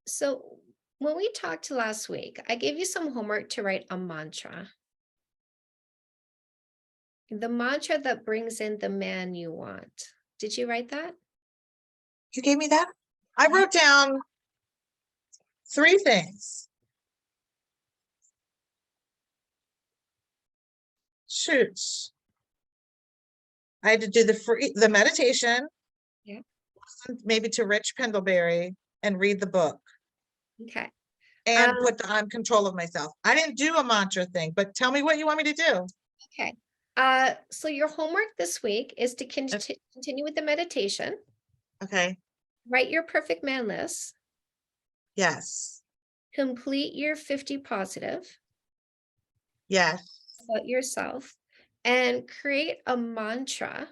So when we talked last week, I gave you some homework to write a mantra. The mantra that brings in the man you want. Did you write that? You gave me that? I wrote down 3 things. Shoot. I had to do the meditation, Yeah. maybe to Rich Pendlebury, and read the book Okay. and put the I'm control of myself. I didn't do a mantra thing, but tell me what you want me to do. Okay. So your homework this week is to continue with the meditation, Okay. write your perfect man list, Yes. complete your 50 positive Yes. about yourself, and create a mantra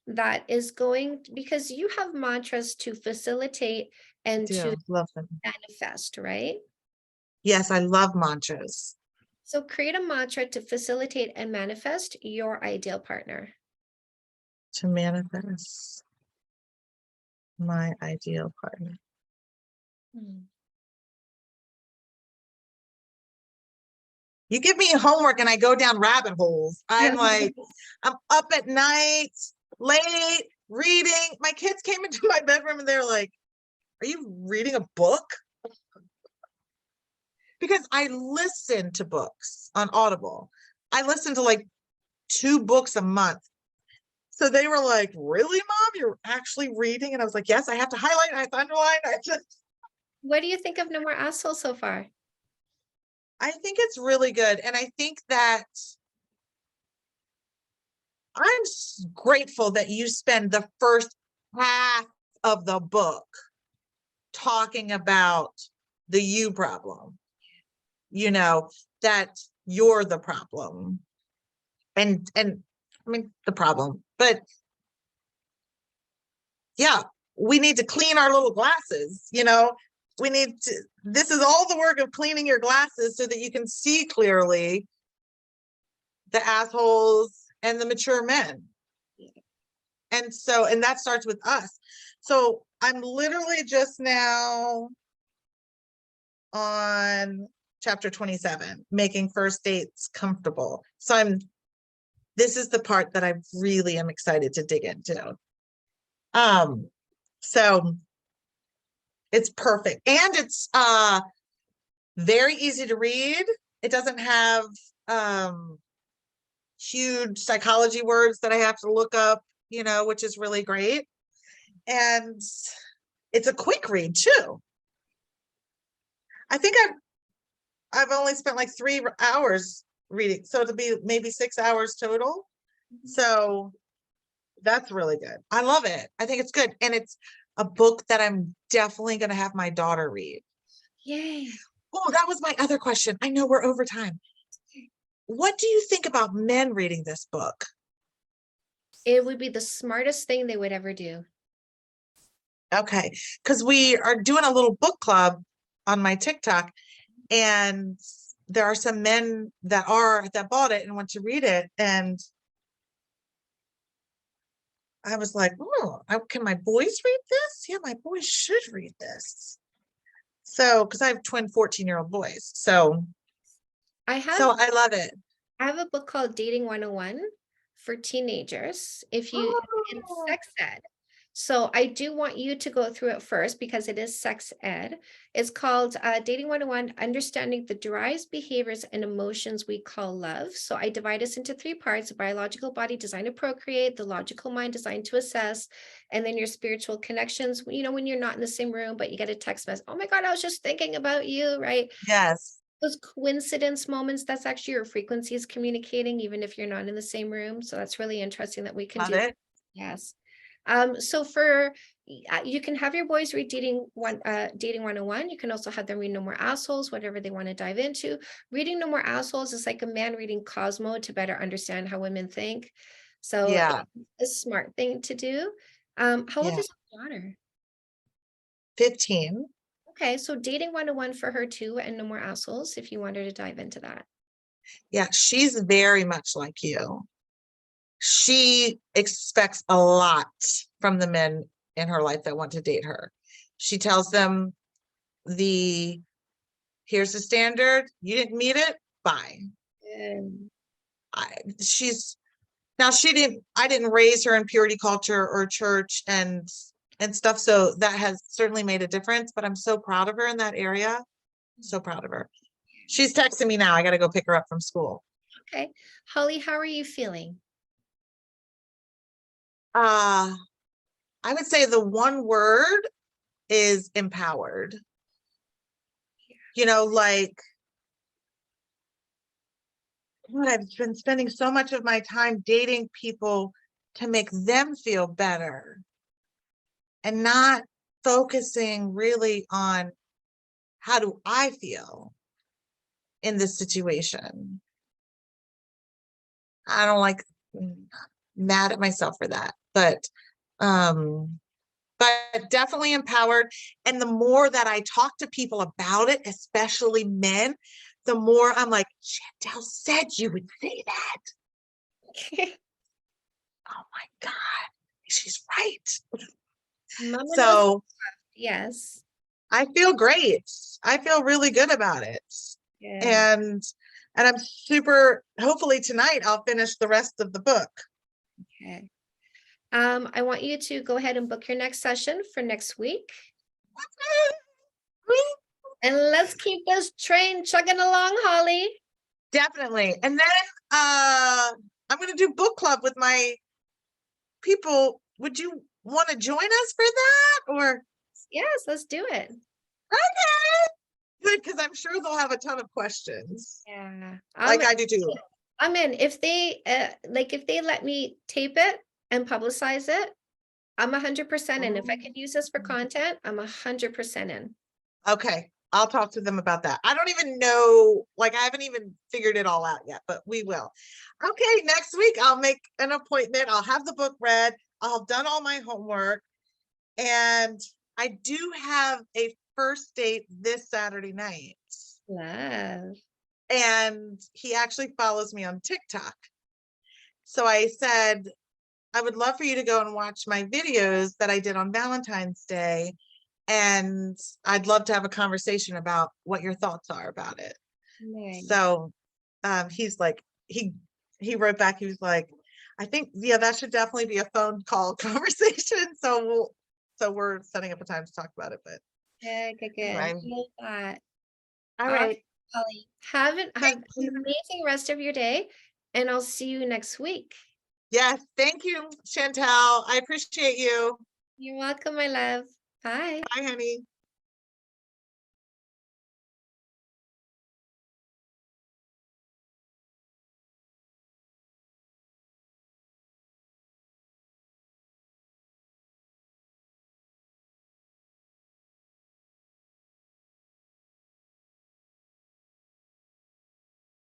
that is going, because you have mantras to facilitate I and to do love them. manifest, right? Yes, I love mantras. So create a mantra to facilitate and manifest your ideal partner. To manifest my ideal partner. Hmm. You give me homework and I go down rabbit holes. I'm like, I'm up at night, late, reading. My kids came into my bedroom and they're like, are you reading a book? Because I listen to books on Audible. I listen to like 2 books a month. So they were like, really, Mom? You're actually reading? And I was like, yes, I have to highlight, I have to underline. What do you think of No More Asshole so far? I think it's really good. And I think that I'm grateful that you spend the first half of the book talking about the you problem, that you're the problem. And I mean the problem, but yeah, we need to clean our little glasses, this is all the work of cleaning your glasses so that you can see clearly the assholes and the mature men. And that starts with us. So I'm literally just now on chapter 27, making first dates comfortable. So this is the part that I really am excited to dig into. So it's perfect. And it's very easy to read. It doesn't have huge psychology words that I have to look up, which is really great. And it's a quick read too. I think I've only spent like 3 hours reading, so it'll be maybe 6 hours total. So that's really good. I love it. I think it's good. And it's a book that I'm definitely going to have my daughter read. Yay. Oh, that was my other question. I know we're over time. What do you think about men reading this book? It would be the smartest thing they would ever do. Okay, because we are doing a little book club on my TikTok, and there are some men that bought it and want to read it. And I was like, oh, can my boys read this? Yeah, my boys should read this. So, because I have twin 14-year-old boys. So I love it. have a book called Dating 101 for teenagers. If you, it's Oh, sex ed. So I do want you to go through it first because it is sex ed. It's called Dating 101, Understanding the Drives, Behaviors, and Emotions We Call Love. So I divide this into three parts: the biological body designed to procreate, the logical mind designed to assess, and then your spiritual connections. You know, when you're not in the same room, but you get a text message, oh my God, I was just thinking about you, right? Yes. Those coincidence moments, that's actually your frequencies communicating, even if you're not in the same room. So that's really interesting that we can Love do. it. Yes. So for you can have your boys read dating 101. You can also have them read No More Assholes, whatever they want to dive into. Reading No More Assholes is like a man reading Cosmo to better understand how women think. So Yeah. it's a smart thing to do. How old Yeah. is your daughter? 15. Okay, so dating 101 for her too, and No More Assholes if you wanted to dive into that. Yeah, she's very much like you. She expects a lot from the men in her life that want to date her. She tells them here's the standard, you didn't meet it, bye. Um, She's now I didn't raise her in purity culture or church and stuff, so that has certainly made a difference, but I'm so proud of her in that area. So proud of her. She's texting me now. I got to go pick her up from school. okay. Holly, how are you feeling? Uh, I would say the one word is empowered. You know, like God, I've been spending so much of my time dating people to make them feel better and not focusing really on how do I feel in this situation. I don't like mad at myself for that, but definitely empowered. And the more that I talk to people about it, especially men, the more I'm like, Chantel said you would say that. Oh my God, she's right. Mama knows, So yes. I feel great. I feel really good about it. Good. And I'm super, hopefully tonight I'll finish the rest of the book. Okay. I want you to go ahead and book your next session for next week. And let's keep this train chugging along, Holly. Definitely. And then I'm gonna do book club with my people. Would you want to join us for that? Or Yes, let's do it. okay, good, because I'm sure they'll have a ton of questions. Yeah. Like I do too. I'm in. If they if they let me tape it and publicize it, I'm 100% in. If I Oh. can use this for content, I'm 100% in. Okay, I'll talk to them about that. I don't even know, like I haven't even figured it all out yet, but we will. Okay, next week I'll make an appointment. I'll have the book read. I'll have done all my homework. And I do have a first date this Saturday night. Love. And he actually follows me on TikTok. So I said, I would love for you to go and watch my videos that I did on Valentine's Day. And I'd love to have a conversation about what your thoughts are about it. Nice. So he's like, he wrote back, he was like, I think, yeah, that should definitely be a phone call conversation. So we're setting up a time to talk about it. But Good, good, good. anyway, Love that. all Awesome, right. Holly. Have Thank an you. amazing rest of your day, and I'll see you next week. Yes, thank you, Chantel. I appreciate you. You're welcome, my love. Bye. Bye, honey.